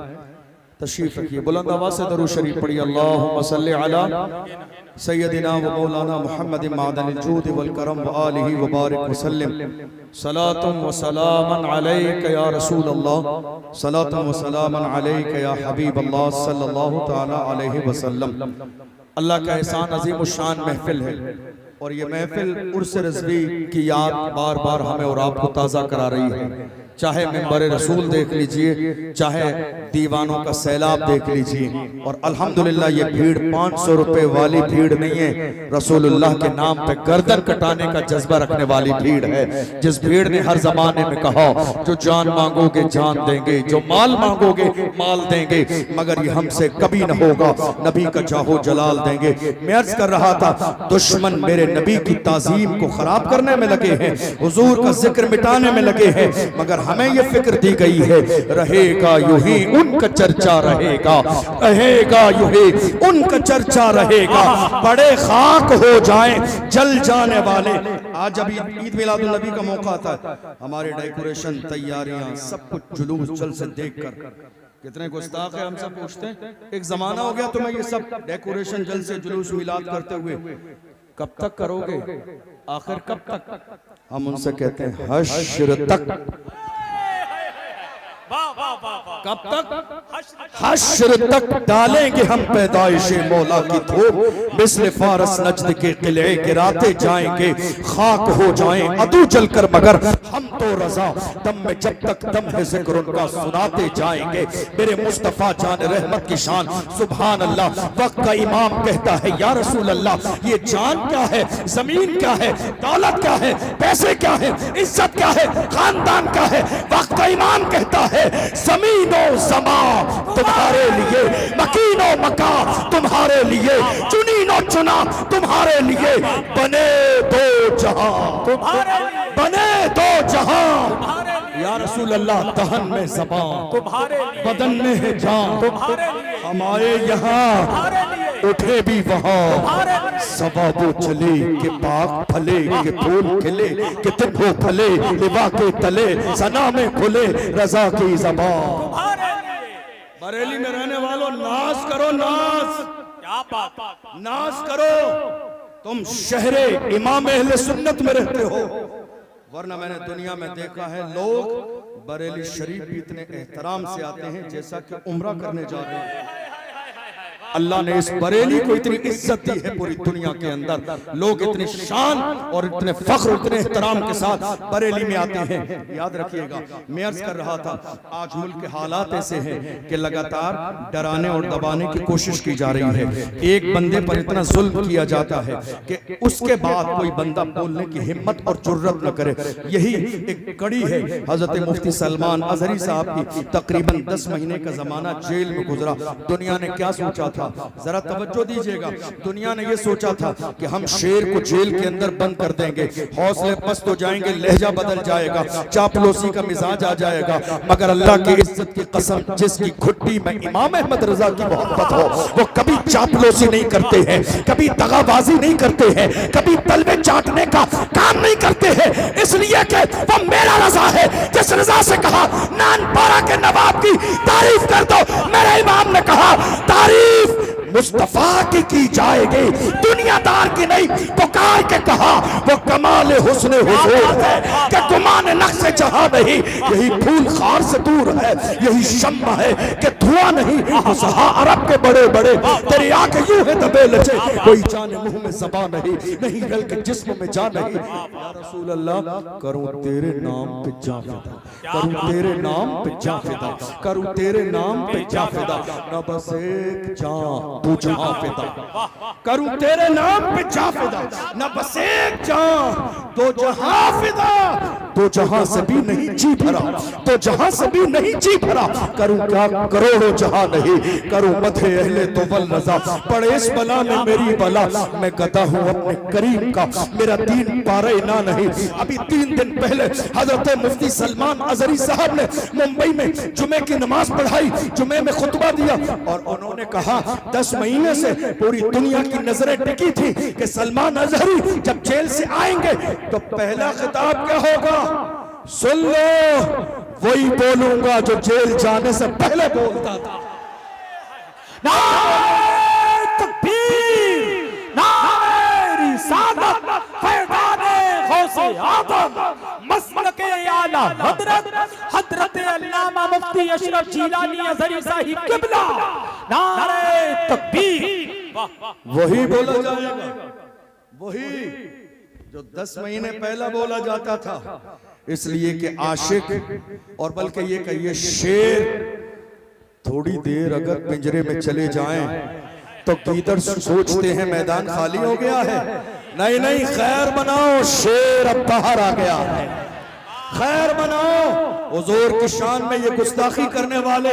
तशरीफ रखिए, बुलंद आवाज़ से दरूद शरीफ पढ़िए। अल्लाहुम्मा सल्लि अला सय्यदिना व मौलाना मुहम्मद मादनिल जूद वल करम व आलिहि व बारिक वसल्लम। सलातुम व सलामन अलैका या रसूल अल्लाह, सलातुम व सलामन अलैका या हबीब अल्लाह सल्लल्लाहु तआला अलैहि वसल्लम। अल्लाह का एहसान अजीम शान महफिल है और ये महफिल उर्स रिज़वी की याद बार बार हमें और आपको ताज़ा करा रही है। चाहे मिंबर रसूल देख लीजिए, चाहे दीवानों का सैलाब देख लीजिए, और अल्हम्दुलिल्लाह ये भीड़ 500 रुपए वाली भीड़ नहीं है, रसूलुल्लाह के नाम पे गर्दन कटाने का जज्बा रखने वाली भीड़ है। जिस भीड़ ने हर जमाने में कहा, जो जान मांगोगे जान देंगे, जो माल मांगोगे माल देंगे, मगर ये हमसे कभी न होगा, नबी का जाहो जलाल देंगे। मैं अर्ज कर रहा था, दुश्मन मेरे नबी की ताजीम को खराब करने में लगे हैं, हुजूर का जिक्र मिटाने में लगे हैं, मगर हमें ये फिक्र दी गई है, रहेगा यूं ही उनका चर्चा रहेगा, रहेगा यूं ही उनका चर्चा रहेगा, बड़े खाक हो जाएं जल जाने वाले। आज जब ईद मिलादुन नबी का मौका आता है, हमारे डेकोरेशन, तैयारियां, सब कुछ जुलूस जल से देखकर कितने गुस्ताख है, हमसे पूछते हैं। एक जमाना हो गया तुम्हें ये सब डेकोरेशन जल से जुलूस मिलाद करते हुए, कब तक करोगे, आखिर कब तक? हम उनसे कहते हैं हश्र तक। कब तक? हश्र तक डालेंगे हम पैदाइश मौला की धूप, मिस्ल फारस नजद के किले गिराते जाएंगे, खाक हो जाएं अदू जलकर, मगर हम तो रजा दम में जब तक दम है जिक्र उनका सुनाते जाएंगे। मेरे मुस्तफा जान रहमत की शान, सुभान अल्लाह। वक्त का इमाम कहता है, या रसूल अल्लाह, ये जान क्या है, जमीन क्या है, दौलत क्या है, पैसे क्या है, इज्जत क्या है, खानदान क्या है? वक्त का इमाम कहता है, ज़मीनो ज़मा तुम्हारे लिए, मकीनो मका तुम्हारे लिए, चुनीनो चुना तुम्हारे लिए, बने दो जहां तुम्हारे लिए, बने दो जहां। या रसूल अल्लाह, दहन में ज़बान तुम्हारे लिए, बदन में है जान तुम्हारे लिए, हमारे यहाँ उठे भी वहाँ, सवाबो चले के पाक फले के फूल खिले, कि तुम हो फले लिबा के तले, सना में खुले रजा की ज़बान। बरेली में रहने वालों, नाज करो, नाज, क्या बात, नाज करो। तुम शहरे इमाम अहले सुन्नत में रहते हो, वरना मैंने दुनिया में देखा है लोग बरेली शरीफ भी इतने एहतराम से आते हैं जैसा कि उम्रा करने जा रहे हैं। अल्लाह ने इस बरेली को इतनी इज्जत दी है पूरी दुनिया के अंदर। लोग इतने शान और इतने फख्र इतने एहतराम के साथ बरेली में आते हैं। याद रखिएगा, मैं अर्ज कर रहा था आज मुल्क के हालात ऐसे हैं कि लगातार डराने और दबाने की कोशिश की जा रही है। एक बंदे पर इतना जुल्म किया जाता है कि उसके बाद कोई बंदा बोलने की हिम्मत और जुर्रत न करे। यही एक कड़ी है। हजरत मुफ्ती सलमान अजहरी साहब की तकरीबन 10 महीने का जमाना जेल में गुजरा। दुनिया ने क्या सोचा था, जरा तवज्जो दीजिएगा, दुनिया ने यह सोचा था कि हम शेर को जेल के अंदर बंद कर देंगे, हौसले पस्त हो जाएंगे, लहजा बदल जाएगा, चापलूसी का मिजाज आ जाएगा। मगर अल्लाह की इज्जत की कसम, जिसकी घुट्टी में इमाम अहमद रजा की मोहब्बत हो, वो कभी चापलूसी नहीं करते हैं, कभी दगाबाजी नहीं करते हैं, कभी तलवे चाटने का काम नहीं करते हैं। इसलिए कि वो मेरा रजा है। जिस रजा से कहा नानपारा के नवाब की तारीफ कर दो, मेरे इमाम ने कहा तारीफ मुस्तफा की जाएगी, दुनियादार की नहीं। पुकार के कहा वो कमाल हुस्न हुजूर है कि गुमान नक्श जहां नहीं। यही फूल खार से दूर है, यही शम्मा है कि धुआं नहीं। फसहा अरब के बड़े बड़े तेरी आंखें यूं है दबे लचे, कोई जाने मुंह में ज़बां नहीं, नहीं रल के जिस्म में जान नहीं। या रसूल अल्लाह करूं तेरे नाम पे जा फिदा, करूं तेरे नाम पे जा फिदा, करूं तेरे नाम पे जा फिदा, न बस एक जान तू जहां फिदा, करूं तेरे नाम पे जा फिदा, न बस एक जान तो जहां फिदा। तो जहां से भी नहीं जी भरा, तो जहां से भी नहीं जी भरा, करूं क्या करोड़ों जहां नहीं, करूं मथे अहले तो वल रजा, पड़े इस बला में मेरी बला, मैं गदा हूं अपने करीम का, मेरा दीन पारे ना नहीं। अभी 3 दिन पहले हजरत मुफ्ती सलमान अजहरी साहब ने मुंबई में जुमे की नमाज पढ़ाई, जुमे में खुतबा दिया और उन्होंने कहा 10 महीने से पूरी दुनिया की नजरें टिकी थी कि सलमान अजहरी जब जेल से आएंगे तो पहला खिताब क्या होगा, सुन लो वही बोलूंगा जो जेल जाने से पहले बोलता था। नारे तकबीर, नारे रिसालत, फैज़ाने गौसे आदम, मसलके आला हजरत, हजरत अल्लामा मुफ्ती अशरफ जीलानी अजहरी साहिब किबला, नारे तकबीर। वही बोला जाएगा, वही जो 10 महीने पहला बोला जाता था। इसलिए कि आशिक और बल्कि ये कहिए शेर थोड़ी देर अगर पिंजरे में चले जाएं तो गीदड़ सोचते हैं मैदान खाली हो गया है। नहीं नहीं, खैर बनाओ, शेर अब बाहर आ गया है, खैर बनाओ। हुजूर की शान में ये गुस्ताखी करने वाले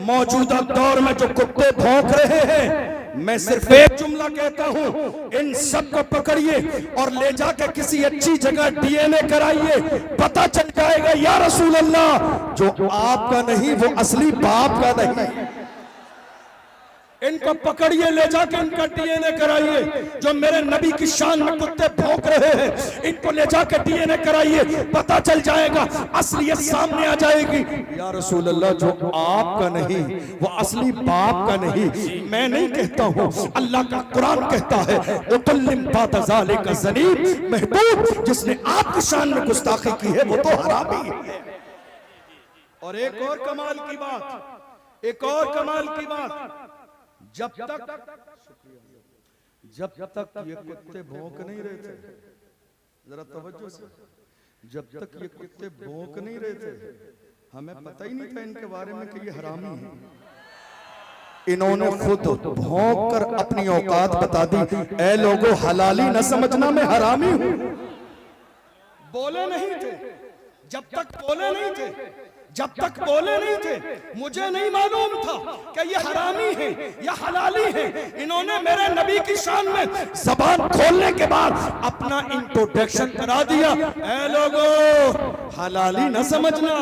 मौजूदा दौर में जो कुत्ते भौंक रहे हैं, मैं सिर्फ एक जुमला कहता हूं, इन सब को पकड़िए और ले जाके किसी अच्छी जगह डीएनए कराइए, पता चल जाएगा या रसूल अल्लाह जो आपका नहीं वो असली बाप का नहीं। इनको पकड़िए, ले जाके इनका डीएनए कराइए। जो मेरे नबी की शान में कुत्ते भौंक रहे हैं, इनको ले जाके डीएनए कराइए, पता चल जाएगा, असलियत सामने आ जाएगी। या रसूल अल्लाह जो आपका नहीं वो असली बाप का नहीं। मैं नहीं कहता हूं, अल्लाह का कुरान कहता है, उतल्लिम बाद ज़ालिका ज़नीब, महबूब जिसने आपकी शान में गुस्ताखी की है वो तो हरामी है। और एक और कमाल की बात, एक और कमाल की बात, जब तक ये कुत्ते भौंक नहीं रहे थे, जरा तवज्जो से, जब तक ये कुत्ते भौंक नहीं रहे थे हमें पता ही नहीं था इनके बारे में कि ये हरामी है। इन्होंने खुद भौंक कर अपनी औकात बता दी। ऐ लोगों, हलाली न समझना, मैं हरामी हूं। बोले नहीं थे, जब तक बोले नहीं थे, जब तक बोले नहीं थे, मुझे नहीं मालूम था कि ये हरामी है या हलाली है। इन्होंने मेरे नबी की शान में जबान खोलने के बाद अपना इंट्रोडक्शन करा दिया। ऐ लोगों, हलाली न समझना,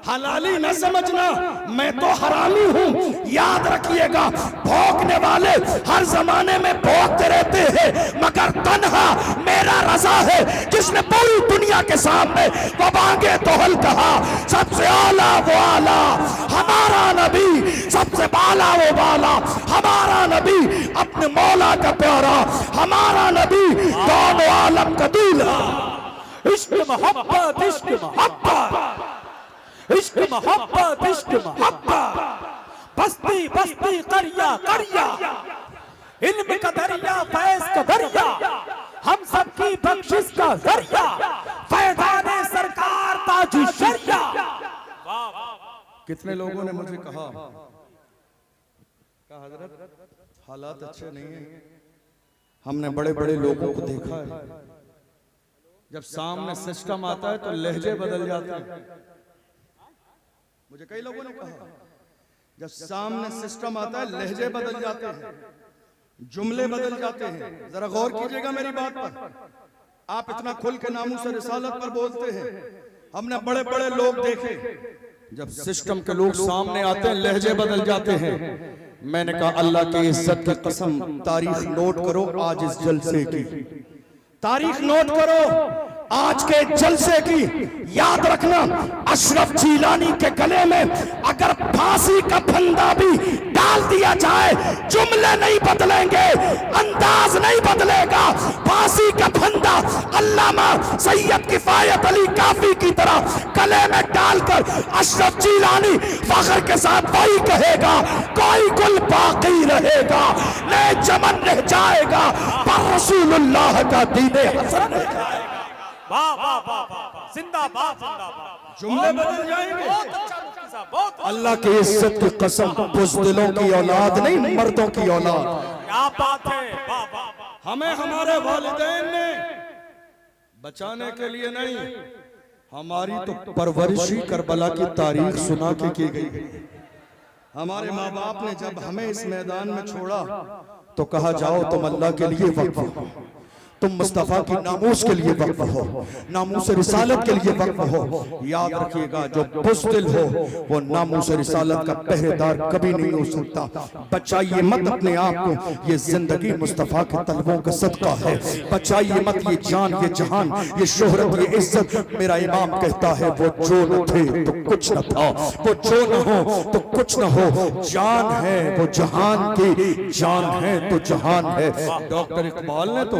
हलाली न समझना, मैं तो हरामी हूं। याद रखिएगा, भौंकने वाले हर जमाने में भौंकते रहते हैं, मगर तन्हा मेरा रजा है जिसने पूरी दुनिया के सामने बबांगे तोहल कहा। सबसे आला वो आला हमारा नबी, सबसे बाला वो बाला हमारा नबी, अपने मौला का प्यारा हमारा नबी, दोनों आलम का दूल्हा। इश्क मोहब्बत, इश्क मोहब्बत, इश्क मोहब्बत, इश्क मोहब्बत, बस्ती बस्ती करिया करिया, इल्म का दरिया फैज का दरिया, हम सबकी बख्शिश का जरिया, फैजाने सरकार ताजु शरिया। कितने लोगों ने मुझे कहा हजरत हालात अच्छे नहीं हैं। हमने बड़े बड़े लोगों को देखा है, जब सामने सिस्टम आता है तो लहजे बदल जाते हैं। मुझे कई लोगों ने कहा जब सामने सिस्टम आता है लहजे बदल जाते हैं, जुमले बदल जाते हैं। जरा गौर कीजिएगा मेरी बात पर। आप इतना खुल के नामूस रिसालत पर बोलते हैं, हमने बड़े बड़े लोग देखे, जब सिस्टम के लोग सामने आते हैं लहजे बदल जाते हैं। मैंने कहा अल्लाह की इज्जत की कसम, तारीख नोट करो आज इस जलसे की, तारीख नोट करो आज के जलसे की। याद रखना अशरफ जीलानी के गले में अगर फांसी का फंदा भी डाल दिया जाए, जुमले नहीं बदलेंगे, अंदाज नहीं बदलेगा। फांसी का फंदा अल्लामा सैयद किफायत अली काफी की तरह गले में डालकर अशरफ जीलानी फख्र के साथ वही कहेगा, कोई गुल बाकी रहेगा, नए चमन रह जाएगा, पर रसूलुल्लाह का दीने हसन रह जाएगा। वाह वाह वाह वाह, जिंदाबाद जिंदाबाद। जुमले बदल जाएंगे। बहुत अच्छा मुफ्ती साहब, बहुत अल्लाह की इज्जत की कसम, बुज़दिलों की औलाद नहीं, मर्दों की औलाद। क्या बात है, वाह वाह वाह। हमें हमारे वालिदैन ने बचाने के लिए नहीं, हमारी तो परवरिश ही करबला की तारीख सुना के की गई। हमारे माँ बाप ने जब हमें इस मैदान में छोड़ा तो कहा जाओ तुम अल्लाह के लिए वक्फ हो, तुम मुस्तफा की नामूस के लिए वक्फ हो, नामूस रिसालत के लिए वक्फ हो। याद रखिएगा जो बुज़दिल हो वो नामूस रिसालत का पहरेदार कभी नहीं हो सकता। बचाइए मत अपने आप को, ये जिंदगी मुस्तफा के तलबों का सदका है। बचाइए मत ये जान, ये जहान, ये शोहरत, ये इज्जत। मेरा इमाम कहता है वो जो न थे तो कुछ न था, वो जो न हो तो कुछ न हो। जान है वो जहान की, जान है तो जहान है। डॉक्टर इकबाल ने तो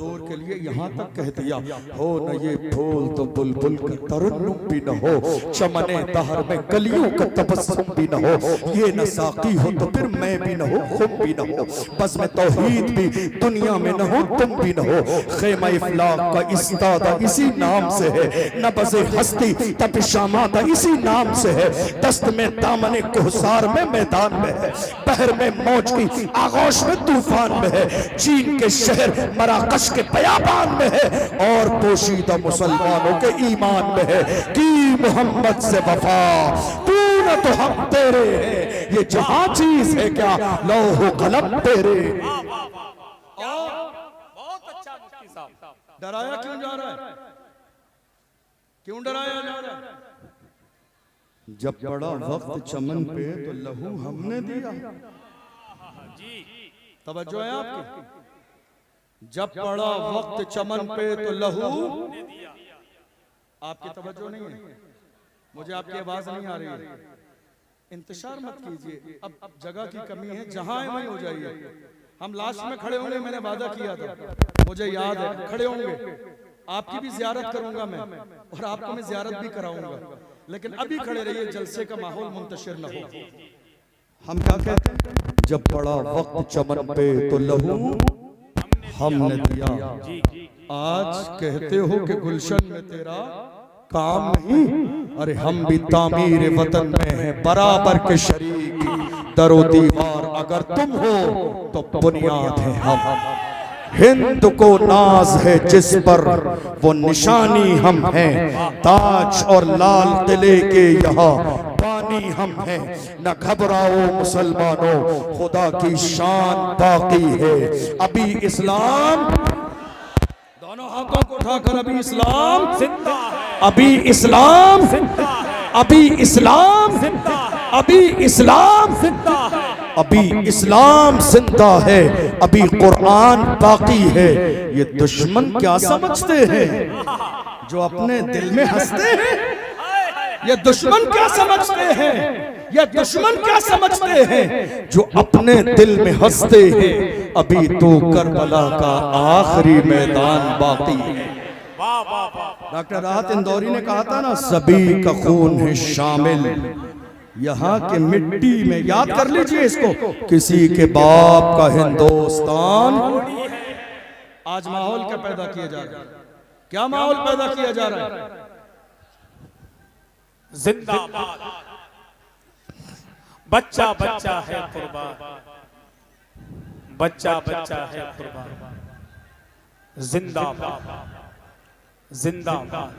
हुजूर के लिए यहाँ तक कह दिया, हो न ये फूल तो बुलबुल का तरन्नुम भी न हो, चमने दहर में कलियों का तबस्सुम भी न हो, ये न साकी हो तो फिर मैं भी न हो, खुम भी न हो, बस में तौहीद भी दुनिया में न हो, तुम भी न हो। खेमा इफलाक का इस्तादा इसी नाम से है, नबज़े हस्ती तपिशामादा इसी नाम से है। दस्त में दामने कोहसार में मैदान में है, बहर में मौज की आगोश में तूफान में है, चीन के शहर मराकश के बयाबान में है, और पोशीदा मुसलमानों के ईमान में है। की मोहम्मद से वफा तू न तो हम तेरे हैं, ये जहां चीज है क्या लौह कलम तेरे। बहुत अच्छा मुफ्ती साहब। डराया क्यों जा रहा है, क्यों डराया जा रहा है? जब पड़ा वक्त चमन पे तो लहू हमने दिया। तवज्जो है आपकी? जब पड़ा वक्त चमन पे तो लहू, आपकी तवज्जो नहीं है, मुझे आपकी आवाज नहीं आ रही है। इंतजार मत कीजिए, अब जगह की कमी है, जहां है वहीं हो जाइए। हम लास्ट में खड़े होंगे, मैंने वादा किया था, मुझे याद है, खड़े होंगे। आपकी भी जियारत करूंगा मैं, और आपको मैं जियारत भी कराऊंगा, लेकिन अभी खड़े रहिए, जलसे का माहौल मुंतशिर न हो। हम क्या कहते हैं? जब पड़ा वक्त चमन पे तो लहू हमने दिया। आज कहते हो कि गुलशन में तेरा काम नहीं, अरे हम भी तामीर वतन में हैं बराबर के शरीक। दरो दीवार अगर तुम हो तो बुनियाद है हम। हिंद को नाज है जिस पर वो निशानी हम हैं, ताज और लाल किले के यहाँ पानी हम हैं। न घबराओ मुसलमानों, खुदा की शान बाकी है। अभी इस्लाम, दोनों हाथों को उठाकर, अभी इस्लाम जिंदा है, अभी इस्लाम जिंदा है, अभी इस्लाम जिंदा है, अभी इस्लाम जिंदा है, अभी इस्लाम जिंदा है, अभी कुरान बाकी है। ये दुश्मन क्या समझते हैं जो अपने दिल में हंसते हैं? ये दुश्मन क्या समझते हैं, ये दुश्मन क्या समझते हैं जो अपने दिल में हंसते हैं? अभी तो करबला का आखिरी मैदान बाकी है। वाह वाह वाह। डॉक्टर राहत इंदौरी ने कहा था ना, सभी का खून है शामिल, यहाँ के मिट्टी में, याद कर लीजिए इसको, किसी के बाप का हिंदुस्तान। आज माहौल क्या पैदा किया जा रहा है? क्या माहौल पैदा किया जा रहा है? जिंदाबाद, बच्चा बच्चा है कुर्बान, बच्चा बच्चा है कुर्बान, जिंदाबाद जिंदाबाद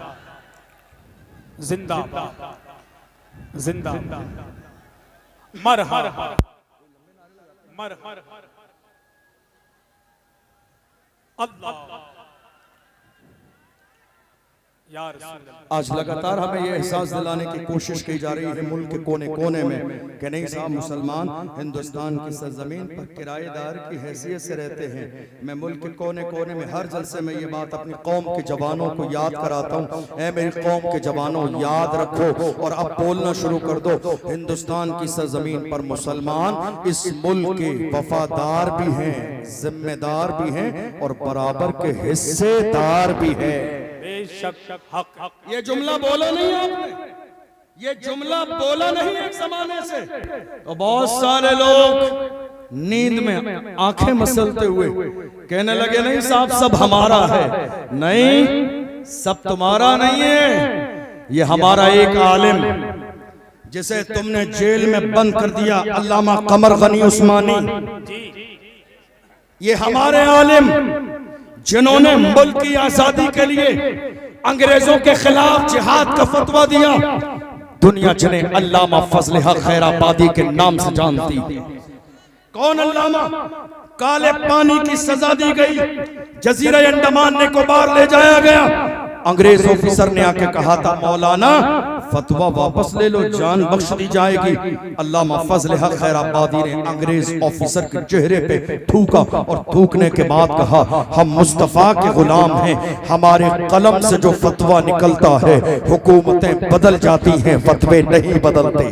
जिंदाबाद जिंदाबाद, मरहबा मरहबा, अल्लाह या रसूल अल्लाह। आज लगातार हमें यह एहसास दिलाने की कोशिश की जा रही है मुल्क के कोने कोने में कि नहीं साहब, मुसलमान हिंदुस्तान की सरजमीन पर किराएदार की हैसियत से रहते हैं। मैं मुल्क के कोने कोने में हर जलसे में ये बात अपनी कौम के जवानों को याद कराता हूँ, ऐ मेरी कौम के जवानों, याद रखो और अब बोलना शुरू कर दो। हिंदुस्तान की सरजमीन पर मुसलमान इस मुल्क के वफादार भी हैं, जिम्मेदार भी हैं और बराबर के हिस्सेदार भी हैं। बेशक हक, ये जुमला बोला नहीं आपने, ये जुमला बोला नहीं एक जमाने से, तो बहुत सारे लोग नींद में आंखें मसलते हुए कहने लगे नहीं साहब सब हमारा है। नहीं, सब तुम्हारा नहीं है, ये हमारा एक आलिम जिसे तुमने जेल में बंद कर दिया, अल्लामा कमर गनी उस्मानी, ये हमारे आलिम जिन्होंने मुल्क की आजादी के लिए अंग्रेजों के खिलाफ जिहाद का फतवा दिया, दुनिया जिन्हें अल्लामा फजल हक खैराबादी के नाम से जानती। कौन अल्लामा? काले पानी की सजा दी गई, जजीरा अंडमान निकोबार ले जाया गया, अंग्रेज ऑफिसर ने आके कहा था मौलाना फतवा वापस ले लो, जान बख्श दी जाएगी। अल्लामा फजल हक खैराबादी ने अंग्रेज ऑफिसर के चेहरे पे थूका और थूकने के बाद कहा हम मुस्तफा के गुलाम हैं, हमारे कलम से जो फतवा निकलता है हुकूमतें बदल जाती हैं, फतवे नहीं बदलते।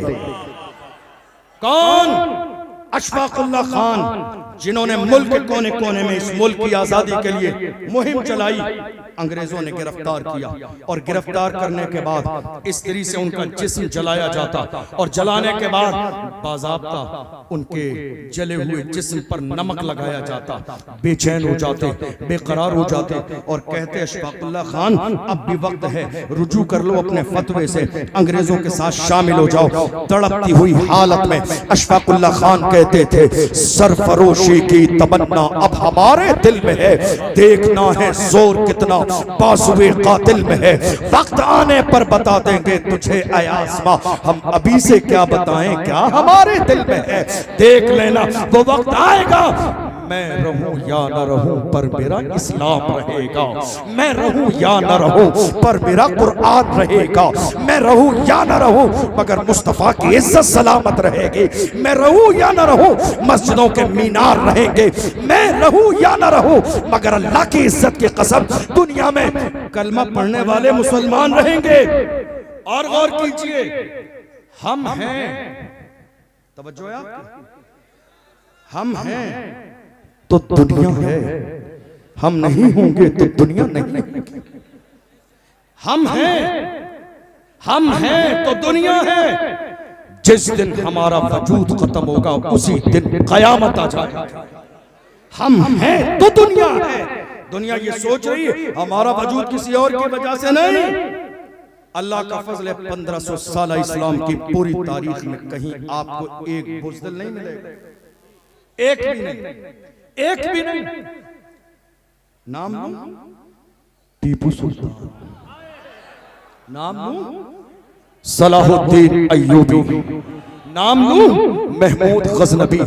कौन? अशफाकुल्लाह खान, जिन्होंने मुल्क के कोने कोने में इस मुल्क की आजादी के लिए मुहिम चलाई, अंग्रेजों ने गिरफ्तार किया और गिरफ्तार करने के बाद इस तरीके से उनका जिस्म जलाया जाता और जलाने के बाद बाज़ाब्ता उनके जले हुए जिस्म पर नमक लगाया जाता, बेचैन हो जाते, बेकरार हो जाते और कहते अशफाकुल्लाह खान अब भी वक्त है, रुजू कर लो अपने फतवे से, अंग्रेजों के साथ शामिल हो जाओ। तड़पती हुई हालत में अशफाकुल्लाह खान कहते थे सरफरोशी की तमन्ना अब हमारे दिल में है, देखना है जोर कितना बाजुए कातिल में है, वक्त आने पर बता देंगे तुझे ऐ आसमां, हम अभी से क्या बताएं क्या हमारे दिल में है, देख लेना वो वक्त आएगा, मैं रहूं या न रहूं पर मेरा इस्लाम रहेगा, मैं रहूं या न रहूं पर मेरा कुरान रहेगा, मैं रहूं या न रहूं मगर मुस्तफा की इज्जत सलामत रहेगी, मैं रहूं या न रहूं मस्जिदों के मीनार रहेंगे, मैं रहूं या न रहूं मगर अल्लाह की इज्जत की कसम दुनिया में कलमा पढ़ने वाले मुसलमान रहेंगे। और गौर कीजिए, हम हैं, तवज्जो है आपकी, हम हैं तो दुनिया है, हम नहीं होंगे तो दुनिया नहीं, हम हैं तो दुनिया है, जिस दिन हमारा वजूद खत्म होगा उसी दिन कयामत आ जाएगी। हम हैं तो दुनिया है, दुनिया ये सोच रही है हमारा वजूद किसी और की वजह से नहीं। अल्लाह का फजल है 1500 साल इस्लाम की पूरी तारीख में कहीं आपको एक बुज़दिल नहीं मिलेगा, एक भी नहीं, एक भी नहीं। नाम लूं टीपू सुल्तान, नाम लूं सलाहुद्दीन अय्यूबी, नाम लूं महमूद गजनबी,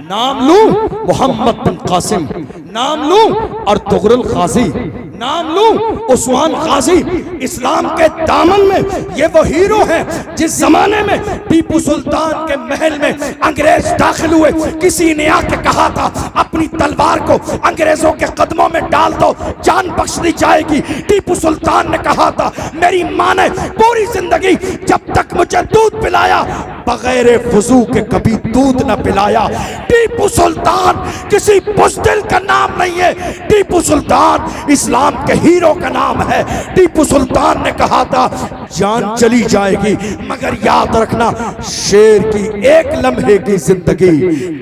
नाम लूं मोहम्मद बिन कासिम, नाम लूं अर्तुगरुल गाजी, नाम लूं उस्मान गाजी। इस्लाम के दामन में ये वो हीरो हैं जिस जमाने में टीपू सुल्तान के महल में अंग्रेज दाखिल हुए, किसी ने आके कहा था अपनी तलवार को अंग्रेजों के कदमों में डाल दो, जान बख्श दी जाएगी। टीपू सुल्तान ने कहा था मेरी मां ने पूरी जिंदगी जब तक मुझे दूध पिलाया बगैर वुजू के कभी दूध न पिलाया। टीपू सुल्तान किसी बुज़दिल का नाम नहीं है, टीपू सुल्तान इस्लाम के हीरो का नाम है। टीपू सुल्तान ने कहा था जान चली जाएगी, मगर याद रखना शेर की एक लम्हे की जिंदगी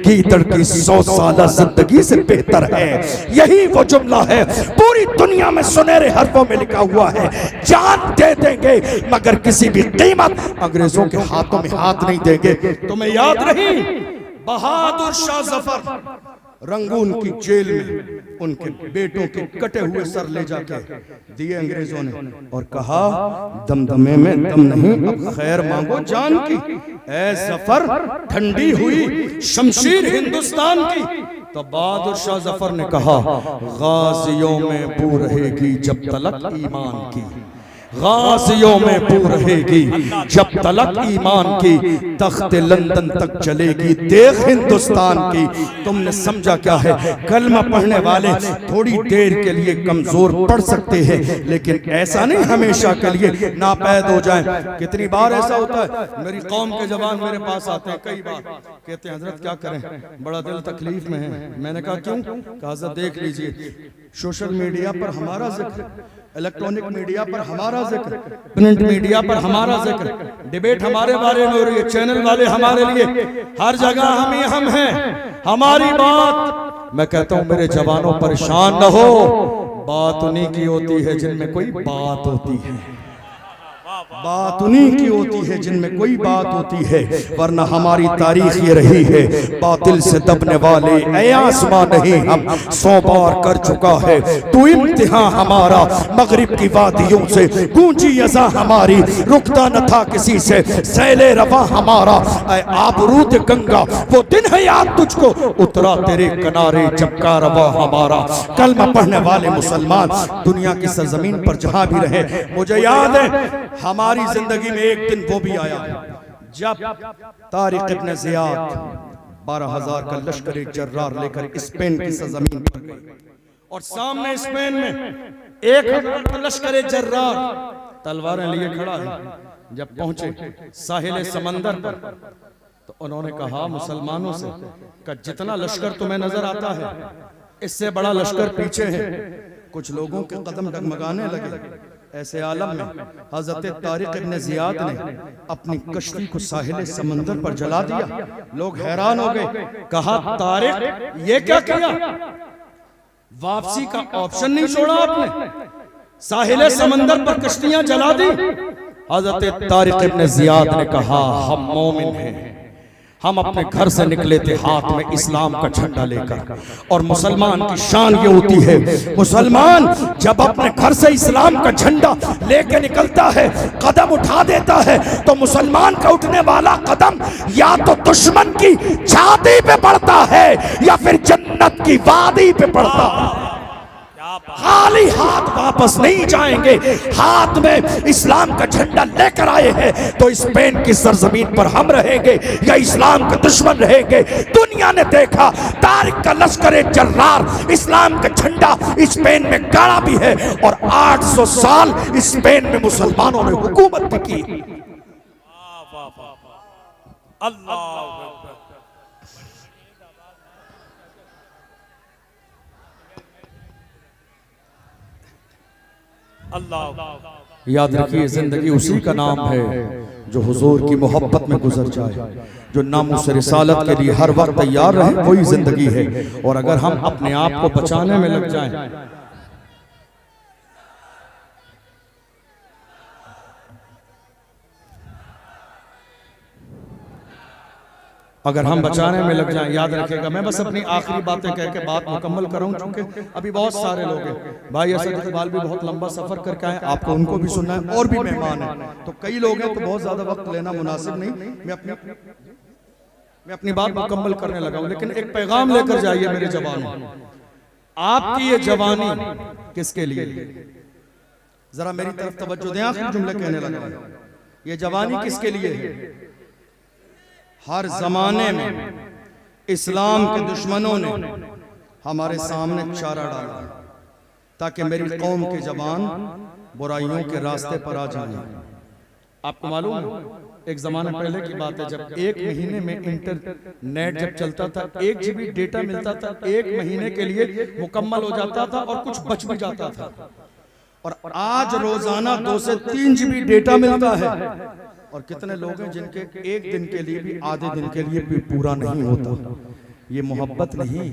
गीदड़ की 100 साल जिंदगी से बेहतर है। यही वो जुमला है पूरी दुनिया में सुनहरे हरफों में लिखा हुआ है। जान दे देंगे मगर किसी भी कीमत अंग्रेजों के हाथों में हाथ नहीं देंगे। तुम्हें याद नहीं बहादुर शाह जफर रंगून की जेल में उनके बेटों के कटे हुए सर ले जाके दिए अंग्रेजों ने और कहा दमदमे में दम नहीं, अब खैर मांगो जान की। ऐ जफर ठंडी हुई शमशीर हिंदुस्तान की। तो बहादुर शाह जफर ने कहा गाजियों में बू रहेगी जब तलक ईमान की, गाजियों में बू रहेगी जब तलक ईमान की, तख्ते लंदन तक चलेगी देख हिंदुस्तान की। तुमने समझा क्या है? कलमा पढ़ने वाले थोड़ी देर के लिए कमजोर पढ़ सकते हैं, लेकिन ऐसा नहीं हमेशा के लिए नापैद हो जाएं। कितनी बार ऐसा होता है, मेरी कौम के जवान मेरे पास आते हैं, कई बार कहते हैं हजरत क्या करें, बड़ा दिल तकलीफ में है। मैंने कहा क्यों? कहा हजरत देख लीजिए सोशल मीडिया पर हमारा जिक्र, इलेक्ट्रॉनिक मीडिया पर हमारा जिक्र, प्रिंट मीडिया पर हमारा जिक्र, डिबेट हमारे बारे में हो रही है, चैनल वाले हमारे लिए, हर जगह हम हैं, हमारी बात। मैं कहता हूं मेरे जवानों परेशान न हो, बात उन्हीं की होती है जिनमें कोई बात होती है, बात उन्हीं की होती है जिनमें कोई बात होती है। वरना हमारी तारीख ये रही है बातिल से दबने वाले ऐ आसमां नहीं हम 100 बार कर चुका है तू इम्तिहान हमारा। मगरिब की वादियों से गूंजी अज़ा हमारी, रुकता न था किसी से सैले रवा हमारा। ऐ आबरूद गंगा वो दिन है याद तुझको, उतरा तेरे किनारे जब कारवा हमारा। कलमा पढ़ने वाले मुसलमान दुनिया की सरजमीन पर जहां भी रहे, मुझे याद है हमारी जिंदगी में एक दिन वो भी आया जब तारिक इब्न ज़ियाद 12,000 का लश्कर जर्रार लेकर स्पेन की सरजमीन पर गए और सामने स्पेन में 1,000 का लश्कर जर्रार तलवारें लिए खड़ा है। जब पहुंचे साहिल समंदर पर तो उन्होंने कहा मुसलमानों से कि जितना लश्कर तुम्हें नजर आता है इससे बड़ा लश्कर पीछे है। कुछ लोगों के कदम डगमगाने लगे। ऐसे आलम में हजरत तारिक इब्न ज़ियाद ने अपनी कश्ती को साहिल समंदर पर जला दिया। लोग हैरान हो गए, कहा तारिक ये क्या किया? वापसी का ऑप्शन नहीं छोड़ा आपने, साहिल समंदर पर कश्तियां जला दी। हजरत तारिक इब्न ज़ियाद ने कहा हम मोमिन हैं, हम अपने घर से निकले थे हाथ में इस्लाम का झंडा लेकर, और मुसलमान की शान ये होती है मुसलमान जब अपने घर से इस्लाम का झंडा लेके निकलता है, कदम उठा देता है, तो मुसलमान का उठने वाला कदम या तो दुश्मन की छाती पे पड़ता है या फिर जन्नत की वादी पे पड़ता है। खाली हाथ वापस नहीं जाएंगे, हाथ में इस्लाम का झंडा लेकर आए हैं। तो स्पेन की सरजमीन पर हम रहेंगे या इस्लाम के दुश्मन रहेंगे? दुनिया ने देखा तारिक का लश्कर जर्रार इस्लाम का झंडा स्पेन में गाड़ा भी है और 800 साल स्पेन में मुसलमानों ने हुकूमत भी की। अल्लाह अल्लाह। याद रखिए जिंदगी उसी का नाम है जो हुजूर की मोहब्बत में गुजर जाए, जो नामुस रिसालत के लिए हर वक्त तैयार रहे, वही जिंदगी है। और अगर हम अपने आप को बचाने में लग जाएं, अगर हम बचाने में लग जाएं, याद रखिएगा। मैं बस अपनी आखिरी बातें कह के बात मुकम्मल करूं, क्योंकि अभी बहुत सारे लोग हैं। भाई असद इकबाल भी बहुत लंबा सफर करके आए, आपको उनको भी सुनना है, और भी मेहमान हैं, तो कई लोग हैं, तो बहुत ज्यादा वक्त लेना मुनासिब नहीं। मैं अपनी बात मुकम्मल करने लगा हूं, लेकिन एक पैगाम लेकर जाइए मेरे जवानों। आपकी ये जवानी किसके लिए? जरा मेरी तरफ तवज्जो दें, आखिरी जुमले कहने लगा। ये जवानी किसके लिए है? हर जमाने में इस्लाम के दुश्मनों ने हमारे सामने चारा डाला ताकि मेरी कौम के जवान बुराइयों के रास्ते पर आ जाएं। आपको मालूम है, एक जमाने पहले की बात है, जब 1 महीने में इंटरनेट जब चलता था, 1 GB डेटा मिलता था, 1 महीने के लिए मुकम्मल हो जाता था और कुछ बच भी जाता था। और आज रोजाना 2 से 3 GB डेटा मिलता है। और कितने लोग हैं जिनके एक दिन के लिए भी, आधे दिन के लिए भी पूरा नहीं होता। ये मोहब्बत नहीं,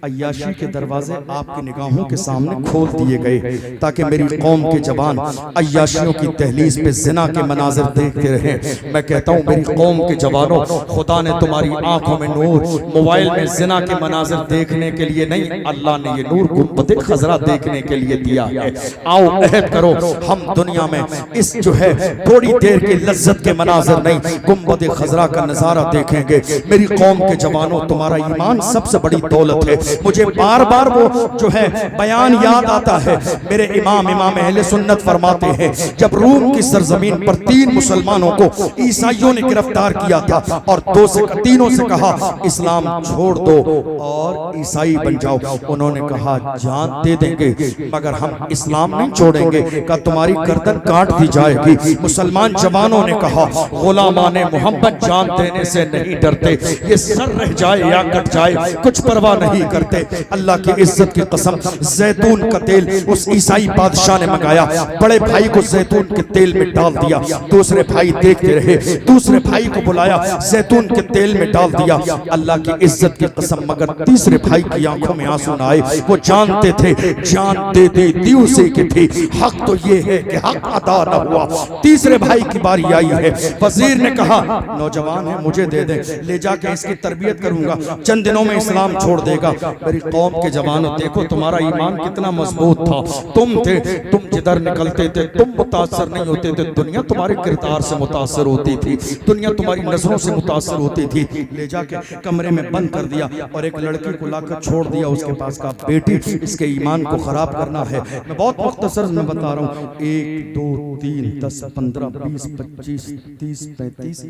अय्याशी के दरवाजे आपकी निगाहों के सामने खोल दिए गए ताकि मेरी कौम के जवान अय्याशियों की दहलीज पे जिना के मनाजिर देखते रहे। मैं कहता हूँ मेरी कौम के जवानों, खुदा ने तुम्हारी आंखों में नूर मोबाइल में जिना के मनाजिर देखने के लिए नहीं, अल्लाह ने ये नूर गुंबद खजरा देखने के लिए दिया है। आओ अहद करो, हम दुनिया में इस जो है थोड़ी देर की लज्जत के मनाजिर नहीं, गुंबद खजरा का नजारा देखेंगे। मेरी कौम के जवानों, तुम्हारा ईमान सबसे बड़ी दौलत है। मुझे बार बार वो जो है बयान याद आता है। मेरे इमाम अहले सुन्नत फरमाते हैं, जब रूम की सरजमीन पर 3 मुसलमानों को ईसाइयों ने गिरफ्तार किया था और 3 से कहा इस्लाम छोड़ दो और ईसाई बन जाओ, उन्होंने कहा जान दे देंगे मगर हम इस्लाम नहीं छोड़ेंगे, का तुम्हारी गर्दन काट दी जाएगी। मुसलमान जवानों ने कहा गुलामाने मोहम्मद जान देने से नहीं डरते, ये सर रह जाए या कट जाए कुछ परवाह नहीं करते। अल्लाह की इज्जत की कसम, जैतून का तेल उस ईसाई बादशाह ने मंगाया, बड़े भाई को जैतून के तेल में डाल दिया, दूसरे भाई देखते रहे, दूसरे भाई को बुलाया, जैतून के तेल में डाल दिया। अल्लाह की इज्जत की कसम, मगर तीसरे भाई की आंखों में आंसू न आए। वो जानते थे जान दे दे दी उसी की थी, हक तो ये है कि हक अदा न हुआ। तीसरे भाई की बारी आई है। वजीर ने कहा नौजवान है, मुझे दे दे, ले जाके इसकी तरबियत करूंगा, चंद दिनों में इस्लाम छोड़ देगा। मेरी कौम के जवानों, देखो तुम्हारा ईमान कितना मजबूत था। तुम जिधर निकलते थे तुम मुतासर नहीं होते थे, दुनिया तुम्हारे किरदार से मुतासर होती थी, दुनिया तुम्हारी नजरों से मुतासर होती थी। ले जाके कमरे में बंद कर दिया और एक लड़की को लाकर छोड़ दिया उसके पास का, बेटी इसके ईमान को खराब करना है। मैं बहुत मुख्तसर में बता रहा हूँ, 1 2 3 10 15 20 25 30 35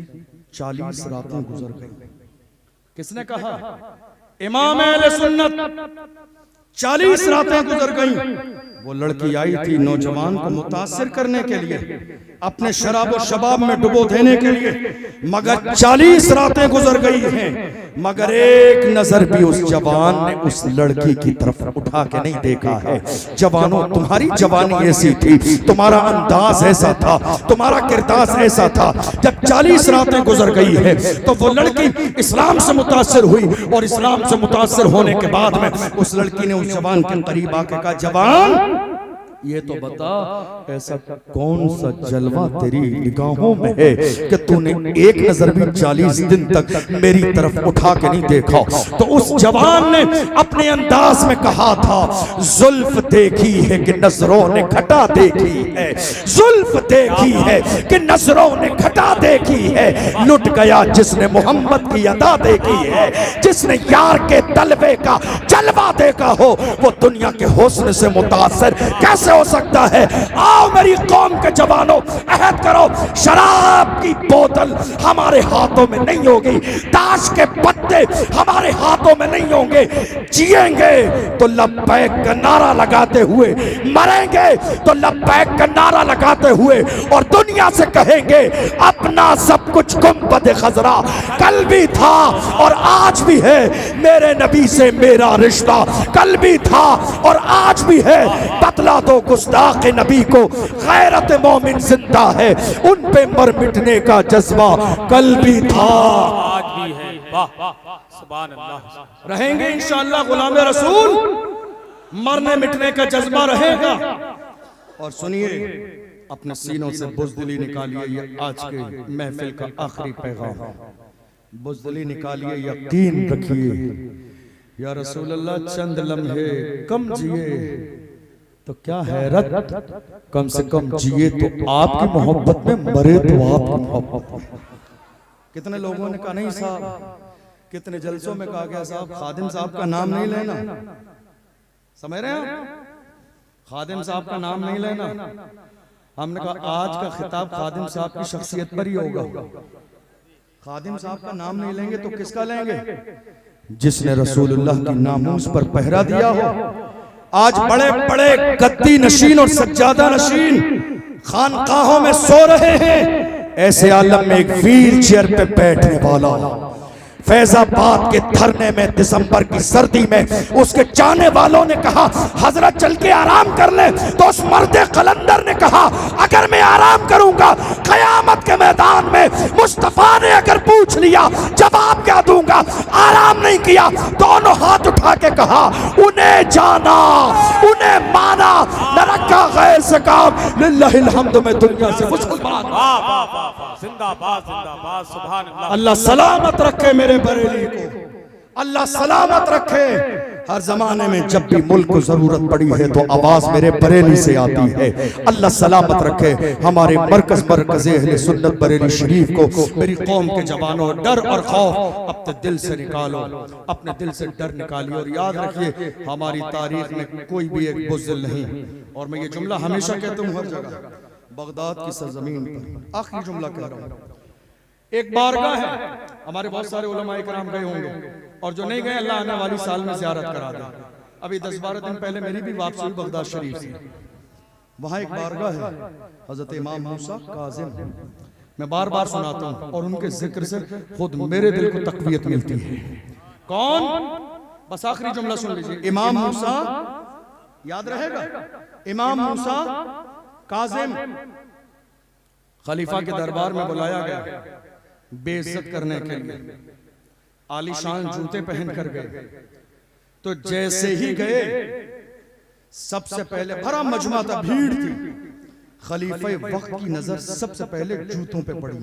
40 रातें गुजर गई। किसने कहा? इमाम अहले सुन्नत। 40 रातें गुजर गईं। वो लड़की आई थी नौजवान को मुतासिर करने के लिए, अपने शराब और शबाब में डुबो देने के लिए, मगर 40 रातें गुजर गई हैं, मगर एक नजर भी उस जवान ने उस लड़की की तरफ उठा के नहीं देखा है। जवानों, तुम्हारी जवानी ऐसी थी, तुम्हारा अंदाज ऐसा था, तुम्हारा किरदार ऐसा था। जब 40 रातें गुजर गई है तो वो लड़की इस्लाम से मुतासिर हुई और इस्लाम से मुतासिर होने के बाद में उस लड़की ने उस जवान के करीब आके कहा, जवान ये तो बता ऐसा कौन सा जलवा तेरी निगाहों में है कि तूने एक नजर भी 40 दिन तक मेरी तरफ उठा के नहीं देखा। तो उस जवान ने अपने अंदाज में कहा था, जुल्फ देखी है कि नजरों ने घटा देखी है, जुल्फ देखी है कि नजरों ने घटा देखी है। लुट गया जिसने मोहम्मद की अदा देखी है, जिसने यार के तलबे का जलवा देखा हो वो दुनिया के हुस्न से मुतासर कैसे हो सकता है? आओ मेरी कौम के जवानों, अहद करो, शराब की बोतल हमारे हाथों में नहीं होगी, ताश के पत्ते हमारे हाथों में नहीं होंगे। जिएंगे तो लब्बैक का नारा लगाते हुए, मरेंगे तो लब्बैक का नारा लगाते हुए, और दुनिया से कहेंगे अपना सब कुछ गुंबद खजरा कल भी था और आज भी है, मेरे नबी से मेरा रिश्ता कल भी था और आज भी है। बतला दो गुस्ताख नबी को, गैरत मोमिन जिंदा है, उन पे मर मिटने का जज्बा कल भी था आज भी है। वाह सुभान अल्लाह। रहेंगे इंशाअल्लाह गुलाम रसूल, मरने मिटने का जज्बा रहेगा। और सुनिए, अपने सीनों से बुज़दिली निकालिए, ये आज के महफिल का आखिरी पैगाम है। बुज़दिली निकालिए, यकीन रखिए या रसूल अल्लाह चंद लम्हे कम जिए तो क्या हैरत, कम से कम जिए तो आपकी मोहब्बत में, मरे तो आपकी मोहब्बत। कितने लोगों ने कहा नहीं साहब, कितने जलसों में कहा गया साहब खादिम साहब का नाम नहीं लेना। समझ रहे हैं? खादिम साहब का नाम नहीं लेना। हमने कहा आज का खिताब खादिम साहब की शख्सियत पर ही होगा। खादिम साहब का नाम नहीं लेंगे तो किसका लेंगे? जिसने रसूलुल्लाह की नामूस पर पहरा दिया हो। आज बड़े बड़े गद्दी नशीन और सज्जादा नशीन खानकाहों में सो रहे हैं, ऐसे आलम में एक व्हील चेयर पे बैठने वाला, फैजाबाद के धरने में दिसंबर की सर्दी में उसके चाहने वालों ने कहा हजरत चल के आराम कर ले, तो उस मर्दे कलंदर ने कहा अगर मैं आराम करूंगा कयामत के मैदान में मुस्तफा ने अगर पूछ लिया जवाब क्या दूंगा। आराम नहीं किया, दोनों हाथ उठा के कहा उन्हें जाना, उन्हें माना, न रखा गैर से काम, लिल्लाहिल हम्द में दुनिया से मुसलमान। वाह वाह वाह वाह, जिंदाबाद जिंदाबाद, सुभान अल्लाह। अल्लाह सलामत रखे मेरे बरेली को, अल्लाह सलामत रखे। हर जमाने में जब भी मुल्क को जरूरत पड़ी है तो आवाज मेरे बरेली से आती है। अल्लाह सलामत रखे हमारे मरकज़ अहले सुन्नत बरेली शरीफ को। मेरी कौम के जवानों, डर और खौफ अपने दिल से निकालो, अपने दिल से डर निकालिए। और याद रखिए हमारी तारीख में कोई भी एक बुज़दिल नहीं। और मैं ये जुमला हमेशा कहता हूँ हर जगह, बगदाद की सरजमीन पर आखिरी जुमला कह रहा हूँ, एक बारगाह है, हमारे बहुत सारे उलमाए कराम गए होंगे, और जो नहीं गए अल्लाह आने वाली साल में ज़ियारत करा दे। अभी 10-12 दिन पहले मेरी भी वापसी हुई बगदाद शरीफ से। वहाँ एक बारगाह है हजरत इमाम मूसा काज़िम, मैं बार बार सुनाता हूँ और उनके जिक्र से खुद मेरे दिल को तक़वियत मिलती है। कौन? बस आखिरी जुमला सुन लीजिए, इमाम मूसा, याद रहेगा, इमाम मूसा काज़िम खलीफा के दरबार में बुलाया गया बेइज्जत करने के लिए, आलीशान जूते पहन कर गए। तो जैसे ही गए सबसे पहले भरा मजमा था, भीड़ थी, खलीफे वक्त की नजर सबसे पहले जूतों पे पड़ी।